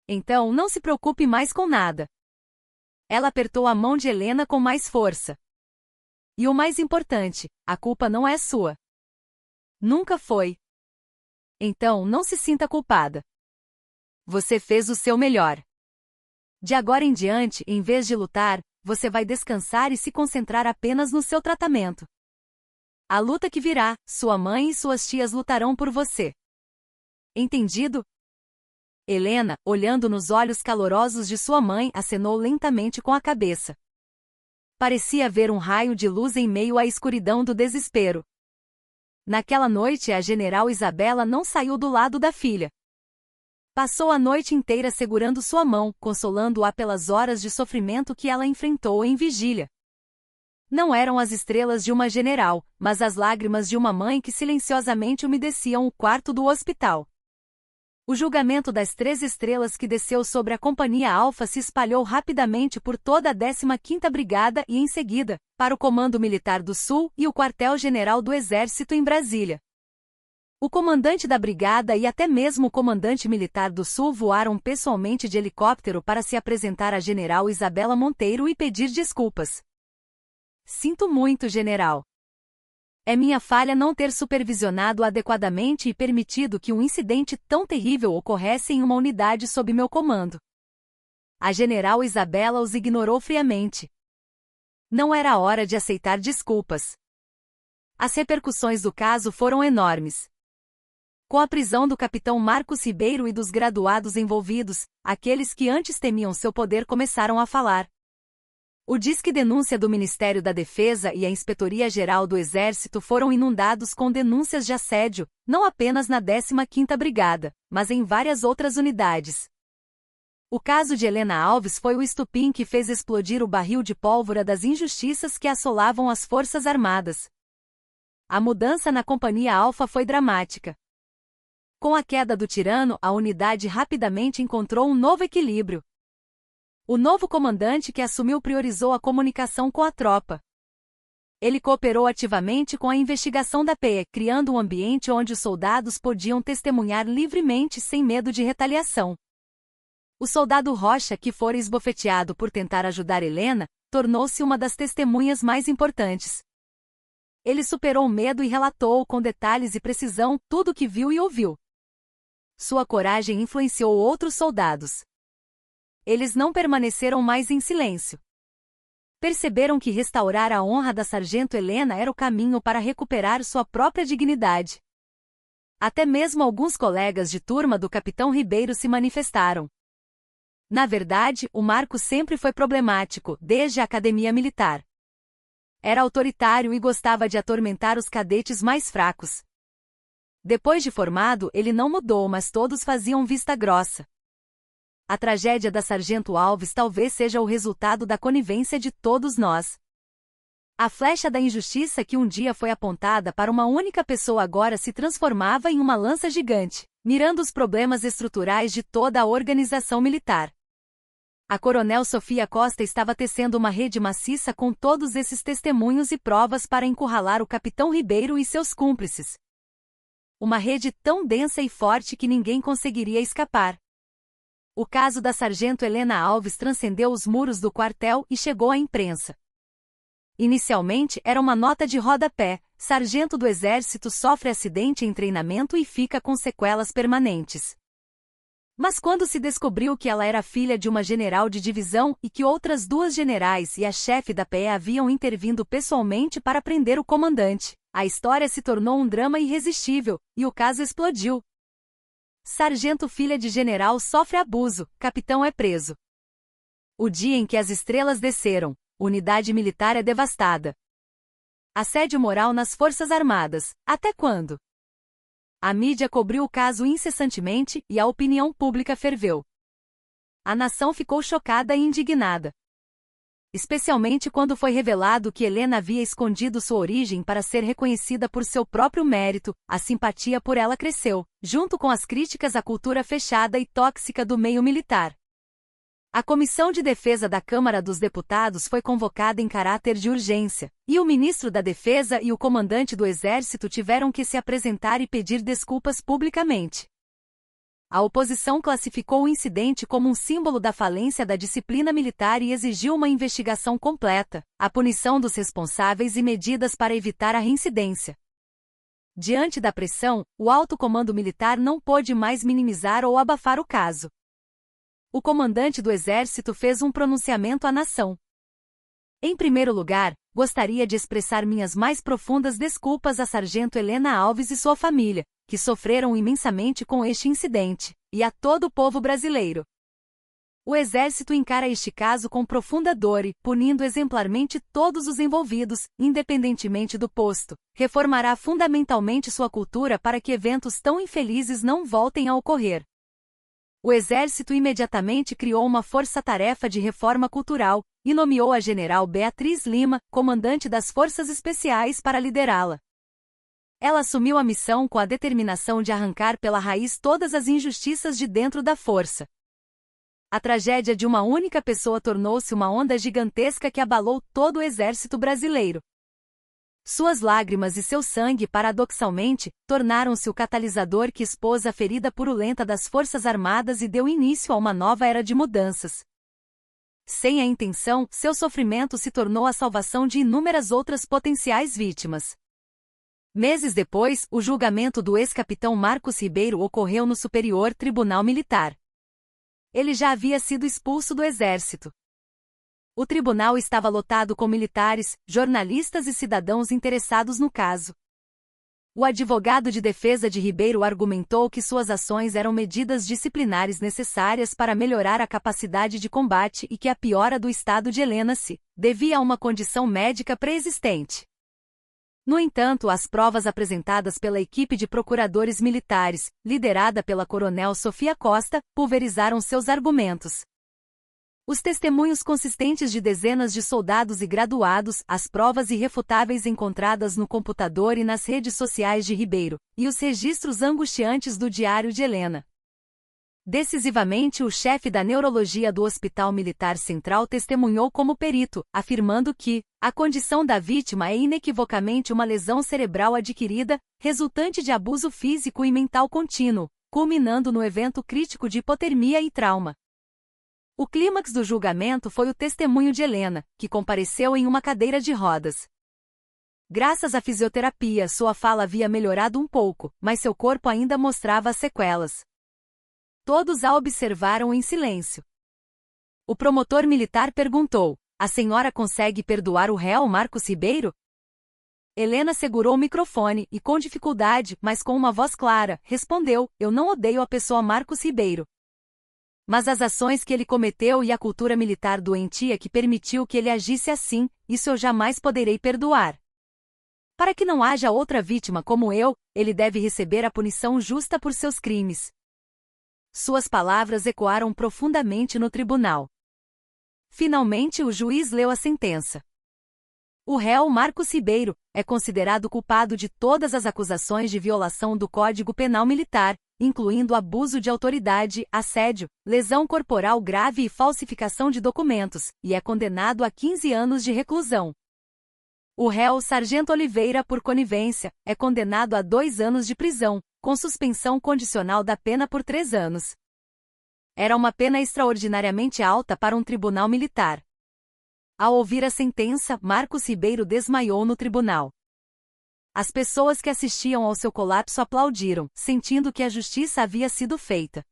Então não se preocupe mais com nada. Ela apertou a mão de Helena com mais força. E o mais importante, a culpa não é sua. Nunca foi. Então não se sinta culpada. Você fez o seu melhor. De agora em diante, em vez de lutar, você vai descansar e se concentrar apenas no seu tratamento. A luta que virá, sua mãe e suas tias lutarão por você. Entendido? Helena, olhando nos olhos calorosos de sua mãe, acenou lentamente com a cabeça. Parecia ver um raio de luz em meio à escuridão do desespero. Naquela noite a general Isabela não saiu do lado da filha. Passou a noite inteira segurando sua mão, consolando-a pelas horas de sofrimento que ela enfrentou em vigília. Não eram as estrelas de uma general, mas as lágrimas de uma mãe que silenciosamente umedeciam o quarto do hospital. O julgamento das 3 estrelas que desceu sobre a Companhia Alfa se espalhou rapidamente por toda a 15ª Brigada e, em seguida, para o Comando Militar do Sul e o Quartel-General do Exército em Brasília. O comandante da brigada e até mesmo o comandante militar do Sul voaram pessoalmente de helicóptero para se apresentar à general Isabela Monteiro e pedir desculpas. Sinto muito, general. É minha falha não ter supervisionado adequadamente e permitido que um incidente tão terrível ocorresse em uma unidade sob meu comando. A general Isabela os ignorou friamente. Não era hora de aceitar desculpas. As repercussões do caso foram enormes. Com a prisão do capitão Marcos Ribeiro e dos graduados envolvidos, aqueles que antes temiam seu poder começaram a falar. O Disque Denúncia do Ministério da Defesa e a Inspetoria-Geral do Exército foram inundados com denúncias de assédio, não apenas na 15ª Brigada, mas em várias outras unidades. O caso de Helena Alves foi o estupim que fez explodir o barril de pólvora das injustiças que assolavam as Forças Armadas. A mudança na Companhia Alfa foi dramática. Com a queda do tirano, a unidade rapidamente encontrou um novo equilíbrio. O novo comandante que assumiu priorizou a comunicação com a tropa. Ele cooperou ativamente com a investigação da PE, criando um ambiente onde os soldados podiam testemunhar livremente sem medo de retaliação. O soldado Rocha, que fora esbofeteado por tentar ajudar Helena, tornou-se uma das testemunhas mais importantes. Ele superou o medo e relatou com detalhes e precisão tudo o que viu e ouviu. Sua coragem influenciou outros soldados. Eles não permaneceram mais em silêncio. Perceberam que restaurar a honra da sargento Helena era o caminho para recuperar sua própria dignidade. Até mesmo alguns colegas de turma do capitão Ribeiro se manifestaram. Na verdade, o Marco sempre foi problemático, desde a academia militar. Era autoritário e gostava de atormentar os cadetes mais fracos. Depois de formado, ele não mudou, mas todos faziam vista grossa. A tragédia da Sargento Alves talvez seja o resultado da conivência de todos nós. A flecha da injustiça que um dia foi apontada para uma única pessoa agora se transformava em uma lança gigante, mirando os problemas estruturais de toda a organização militar. A coronel Sofia Costa estava tecendo uma rede maciça com todos esses testemunhos e provas para encurralar o capitão Ribeiro e seus cúmplices. Uma rede tão densa e forte que ninguém conseguiria escapar. O caso da sargento Helena Alves transcendeu os muros do quartel e chegou à imprensa. Inicialmente era uma nota de rodapé: sargento do Exército sofre acidente em treinamento e fica com sequelas permanentes. Mas quando se descobriu que ela era filha de uma general de divisão e que outras duas generais e a chefe da PE haviam intervindo pessoalmente para prender o comandante, a história se tornou um drama irresistível, e o caso explodiu. Sargento filha de general sofre abuso, capitão é preso. O dia em que as estrelas desceram, unidade militar é devastada. Assédio moral nas Forças Armadas, até quando? A mídia cobriu o caso incessantemente e a opinião pública ferveu. A nação ficou chocada e indignada. Especialmente quando foi revelado que Helena havia escondido sua origem para ser reconhecida por seu próprio mérito, a simpatia por ela cresceu, junto com as críticas à cultura fechada e tóxica do meio militar. A Comissão de Defesa da Câmara dos Deputados foi convocada em caráter de urgência, e o ministro da Defesa e o comandante do Exército tiveram que se apresentar e pedir desculpas publicamente. A oposição classificou o incidente como um símbolo da falência da disciplina militar e exigiu uma investigação completa, a punição dos responsáveis e medidas para evitar a reincidência. Diante da pressão, o alto comando militar não pôde mais minimizar ou abafar o caso. O comandante do Exército fez um pronunciamento à nação. Em primeiro lugar, gostaria de expressar minhas mais profundas desculpas à sargento Helena Alves e sua família, que sofreram imensamente com este incidente, e a todo o povo brasileiro. O Exército encara este caso com profunda dor e, punindo exemplarmente todos os envolvidos, independentemente do posto, reformará fundamentalmente sua cultura para que eventos tão infelizes não voltem a ocorrer. O Exército imediatamente criou uma força-tarefa de reforma cultural, e nomeou a general Beatriz Lima, comandante das Forças Especiais, para liderá-la. Ela assumiu a missão com a determinação de arrancar pela raiz todas as injustiças de dentro da força. A tragédia de uma única pessoa tornou-se uma onda gigantesca que abalou todo o Exército brasileiro. Suas lágrimas e seu sangue, paradoxalmente, tornaram-se o catalisador que expôs a ferida purulenta das Forças Armadas e deu início a uma nova era de mudanças. Sem a intenção, seu sofrimento se tornou a salvação de inúmeras outras potenciais vítimas. Meses depois, o julgamento do ex-capitão Marcos Ribeiro ocorreu no Superior Tribunal Militar. Ele já havia sido expulso do Exército. O tribunal estava lotado com militares, jornalistas e cidadãos interessados no caso. O advogado de defesa de Ribeiro argumentou que suas ações eram medidas disciplinares necessárias para melhorar a capacidade de combate e que a piora do estado de Helena se devia a uma condição médica pré-existente. No entanto, as provas apresentadas pela equipe de procuradores militares, liderada pela coronel Sofia Costa, pulverizaram seus argumentos. Os testemunhos consistentes de dezenas de soldados e graduados, as provas irrefutáveis encontradas no computador e nas redes sociais de Ribeiro, e os registros angustiantes do diário de Helena. Decisivamente, o chefe da neurologia do Hospital Militar Central testemunhou como perito, afirmando que a condição da vítima é inequivocamente uma lesão cerebral adquirida, resultante de abuso físico e mental contínuo, culminando no evento crítico de hipotermia e trauma. O clímax do julgamento foi o testemunho de Helena, que compareceu em uma cadeira de rodas. Graças à fisioterapia, sua fala havia melhorado um pouco, mas seu corpo ainda mostrava as sequelas. Todos a observaram em silêncio. O promotor militar perguntou: "A senhora consegue perdoar o réu Marcos Ribeiro?" Helena segurou o microfone e, com dificuldade, mas com uma voz clara, respondeu: "Eu não odeio a pessoa Marcos Ribeiro. Mas as ações que ele cometeu e a cultura militar doentia que permitiu que ele agisse assim, isso eu jamais poderei perdoar. Para que não haja outra vítima como eu, ele deve receber a punição justa por seus crimes. Suas palavras ecoaram profundamente no tribunal. Finalmente o juiz leu a sentença. O réu Marcos Ribeiro é considerado culpado de todas as acusações de violação do Código Penal Militar, incluindo abuso de autoridade, assédio, lesão corporal grave e falsificação de documentos, e é condenado a 15 anos de reclusão. O réu Sargento Oliveira, por conivência, é condenado a 2 anos de prisão, com suspensão condicional da pena por 3 anos. Era uma pena extraordinariamente alta para um tribunal militar. Ao ouvir a sentença, Marcos Ribeiro desmaiou no tribunal. As pessoas que assistiam ao seu colapso aplaudiram, sentindo que a justiça havia sido feita.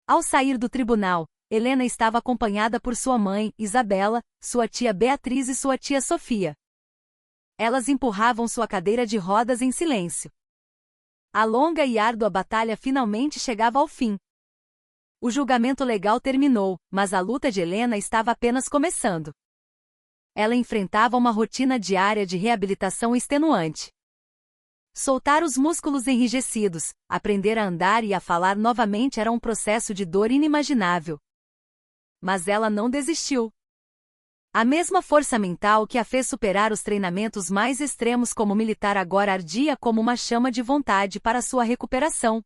Ao sair do tribunal, Helena estava acompanhada por sua mãe, Isabela, sua tia Beatriz e sua tia Sofia. Elas empurravam sua cadeira de rodas em silêncio. A longa e árdua batalha finalmente chegava ao fim. O julgamento legal terminou, mas a luta de Helena estava apenas começando. Ela enfrentava uma rotina diária de reabilitação extenuante. Soltar os músculos enrijecidos, aprender a andar e a falar novamente era um processo de dor inimaginável. Mas ela não desistiu. A mesma força mental que a fez superar os treinamentos mais extremos como militar agora ardia como uma chama de vontade para sua recuperação.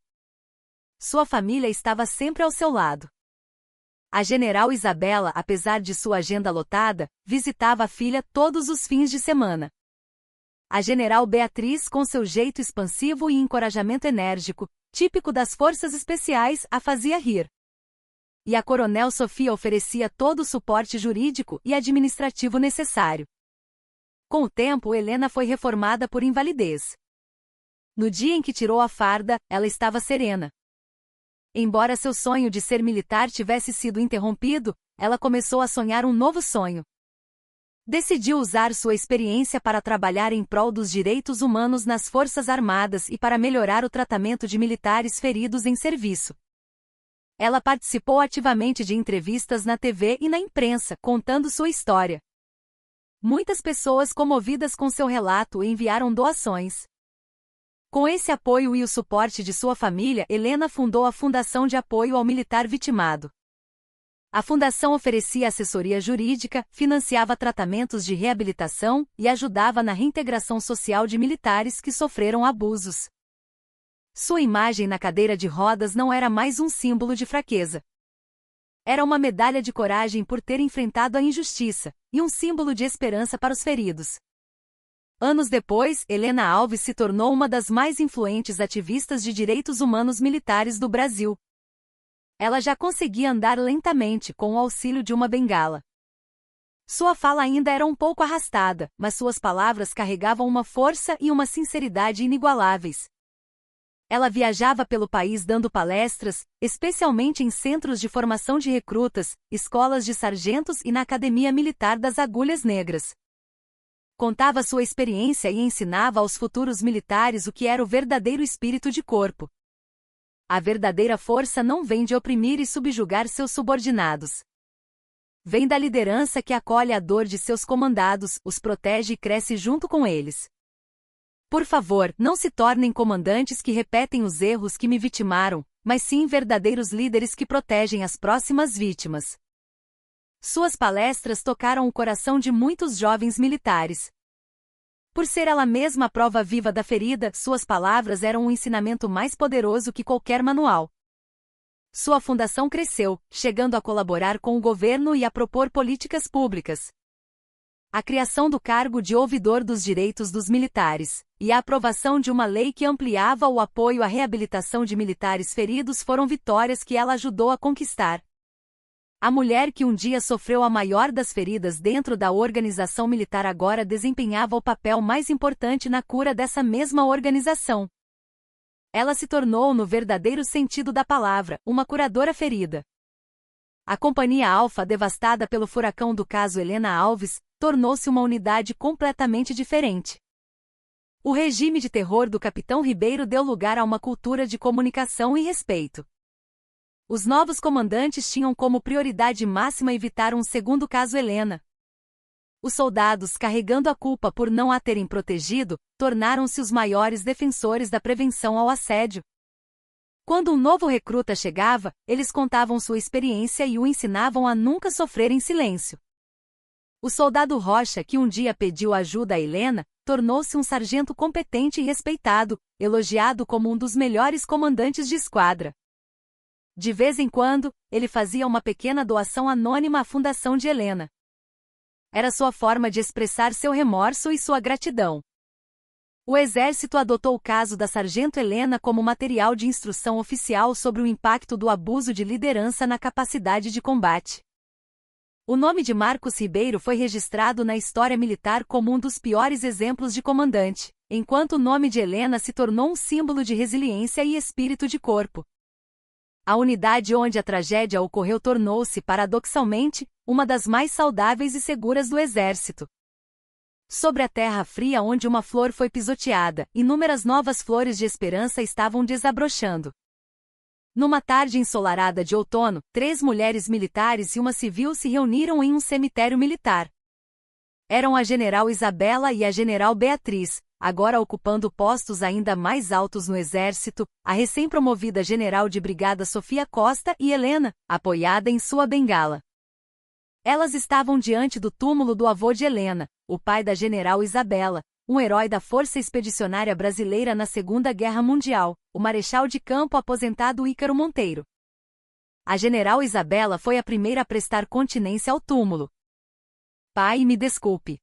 Sua família estava sempre ao seu lado. A general Isabela, apesar de sua agenda lotada, visitava a filha todos os fins de semana. A general Beatriz, com seu jeito expansivo e encorajamento enérgico, típico das forças especiais, a fazia rir. E a coronel Sofia oferecia todo o suporte jurídico e administrativo necessário. Com o tempo, Helena foi reformada por invalidez. No dia em que tirou a farda, ela estava serena. Embora seu sonho de ser militar tivesse sido interrompido, ela começou a sonhar um novo sonho. Decidiu usar sua experiência para trabalhar em prol dos direitos humanos nas Forças Armadas e para melhorar o tratamento de militares feridos em serviço. Ela participou ativamente de entrevistas na TV e na imprensa, contando sua história. Muitas pessoas comovidas com seu relato enviaram doações. Com esse apoio e o suporte de sua família, Helena fundou a Fundação de Apoio ao Militar Vitimado. A fundação oferecia assessoria jurídica, financiava tratamentos de reabilitação e ajudava na reintegração social de militares que sofreram abusos. Sua imagem na cadeira de rodas não era mais um símbolo de fraqueza. Era uma medalha de coragem por ter enfrentado a injustiça, e um símbolo de esperança para os feridos. Anos depois, Helena Alves se tornou uma das mais influentes ativistas de direitos humanos militares do Brasil. Ela já conseguia andar lentamente com o auxílio de uma bengala. Sua fala ainda era um pouco arrastada, mas suas palavras carregavam uma força e uma sinceridade inigualáveis. Ela viajava pelo país dando palestras, especialmente em centros de formação de recrutas, escolas de sargentos e na Academia Militar das Agulhas Negras. Contava sua experiência e ensinava aos futuros militares o que era o verdadeiro espírito de corpo. A verdadeira força não vem de oprimir e subjugar seus subordinados. Vem da liderança que acolhe a dor de seus comandados, os protege e cresce junto com eles. Por favor, não se tornem comandantes que repetem os erros que me vitimaram, mas sim verdadeiros líderes que protegem as próximas vítimas. Suas palestras tocaram o coração de muitos jovens militares. Por ser ela mesma a prova viva da ferida, suas palavras eram um ensinamento mais poderoso que qualquer manual. Sua fundação cresceu, chegando a colaborar com o governo e a propor políticas públicas. A criação do cargo de ouvidor dos direitos dos militares, e a aprovação de uma lei que ampliava o apoio à reabilitação de militares feridos foram vitórias que ela ajudou a conquistar. A mulher que um dia sofreu a maior das feridas dentro da organização militar agora desempenhava o papel mais importante na cura dessa mesma organização. Ela se tornou, no verdadeiro sentido da palavra, uma curadora ferida. A Companhia Alfa, devastada pelo furacão do caso Helena Alves, tornou-se uma unidade completamente diferente. O regime de terror do Capitão Ribeiro deu lugar a uma cultura de comunicação e respeito. Os novos comandantes tinham como prioridade máxima evitar um segundo caso Helena. Os soldados, carregando a culpa por não a terem protegido, tornaram-se os maiores defensores da prevenção ao assédio. Quando um novo recruta chegava, eles contavam sua experiência e o ensinavam a nunca sofrer em silêncio. O soldado Rocha, que um dia pediu ajuda a Helena, tornou-se um sargento competente e respeitado, elogiado como um dos melhores comandantes de esquadra. De vez em quando, ele fazia uma pequena doação anônima à fundação de Helena. Era sua forma de expressar seu remorso e sua gratidão. O exército adotou o caso da sargento Helena como material de instrução oficial sobre o impacto do abuso de liderança na capacidade de combate. O nome de Marcos Ribeiro foi registrado na história militar como um dos piores exemplos de comandante, enquanto o nome de Helena se tornou um símbolo de resiliência e espírito de corpo. A unidade onde a tragédia ocorreu tornou-se, paradoxalmente, uma das mais saudáveis e seguras do exército. Sobre a terra fria onde uma flor foi pisoteada, inúmeras novas flores de esperança estavam desabrochando. Numa tarde ensolarada de outono, 3 mulheres militares e uma civil se reuniram em um cemitério militar. Eram a general Isabela e a general Beatriz, agora ocupando postos ainda mais altos no exército, a recém-promovida general de brigada Sofia Costa e Helena, apoiada em sua bengala. Elas estavam diante do túmulo do avô de Helena, o pai da general Isabela, um herói da Força Expedicionária Brasileira na Segunda Guerra Mundial, o marechal de campo aposentado Ícaro Monteiro. A general Isabela foi a primeira a prestar continência ao túmulo. Pai, me desculpe.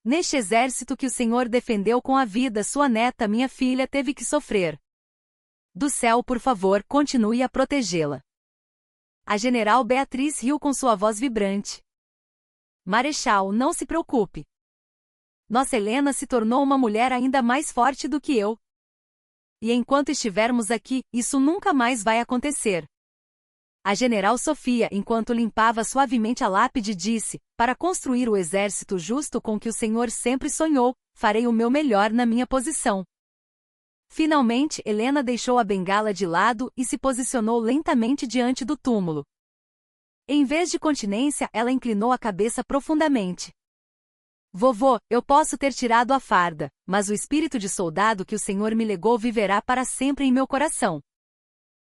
Neste exército que o senhor defendeu com a vida, sua neta, minha filha, teve que sofrer. Do céu, por favor, continue a protegê-la. A general Beatriz riu com sua voz vibrante. Marechal, não se preocupe. Nossa Helena se tornou uma mulher ainda mais forte do que eu. E enquanto estivermos aqui, isso nunca mais vai acontecer. A general Sofia, enquanto limpava suavemente a lápide, disse: para construir o exército justo com que o senhor sempre sonhou, farei o meu melhor na minha posição. Finalmente, Helena deixou a bengala de lado e se posicionou lentamente diante do túmulo. Em vez de continência, ela inclinou a cabeça profundamente. Vovô, eu posso ter tirado a farda, mas o espírito de soldado que o senhor me legou viverá para sempre em meu coração.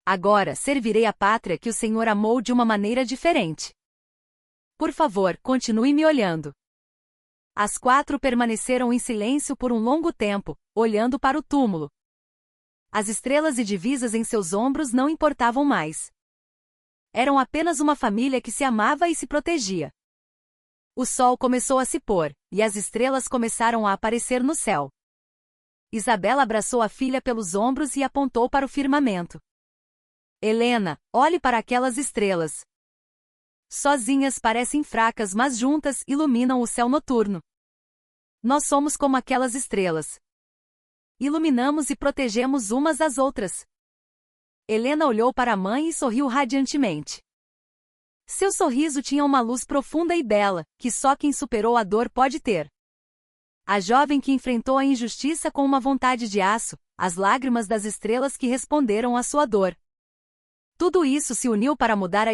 Agora, servirei a pátria que o senhor amou de uma maneira diferente. Por favor, continue me olhando. As 4 permaneceram em silêncio por um longo tempo, olhando para o túmulo. As estrelas e divisas em seus ombros não importavam mais. Eram apenas uma família que se amava e se protegia. O sol começou a se pôr, e as estrelas começaram a aparecer no céu. Isabela abraçou a filha pelos ombros e apontou para o firmamento. Helena, olhe para aquelas estrelas. Sozinhas parecem fracas, mas juntas iluminam o céu noturno. Nós somos como aquelas estrelas. Iluminamos e protegemos umas às outras. Helena olhou para a mãe e sorriu radiantemente. Seu sorriso tinha uma luz profunda e bela, que só quem superou a dor pode ter. A jovem que enfrentou a injustiça com uma vontade de aço, as lágrimas das estrelas que responderam à sua dor. Tudo isso se uniu para mudar a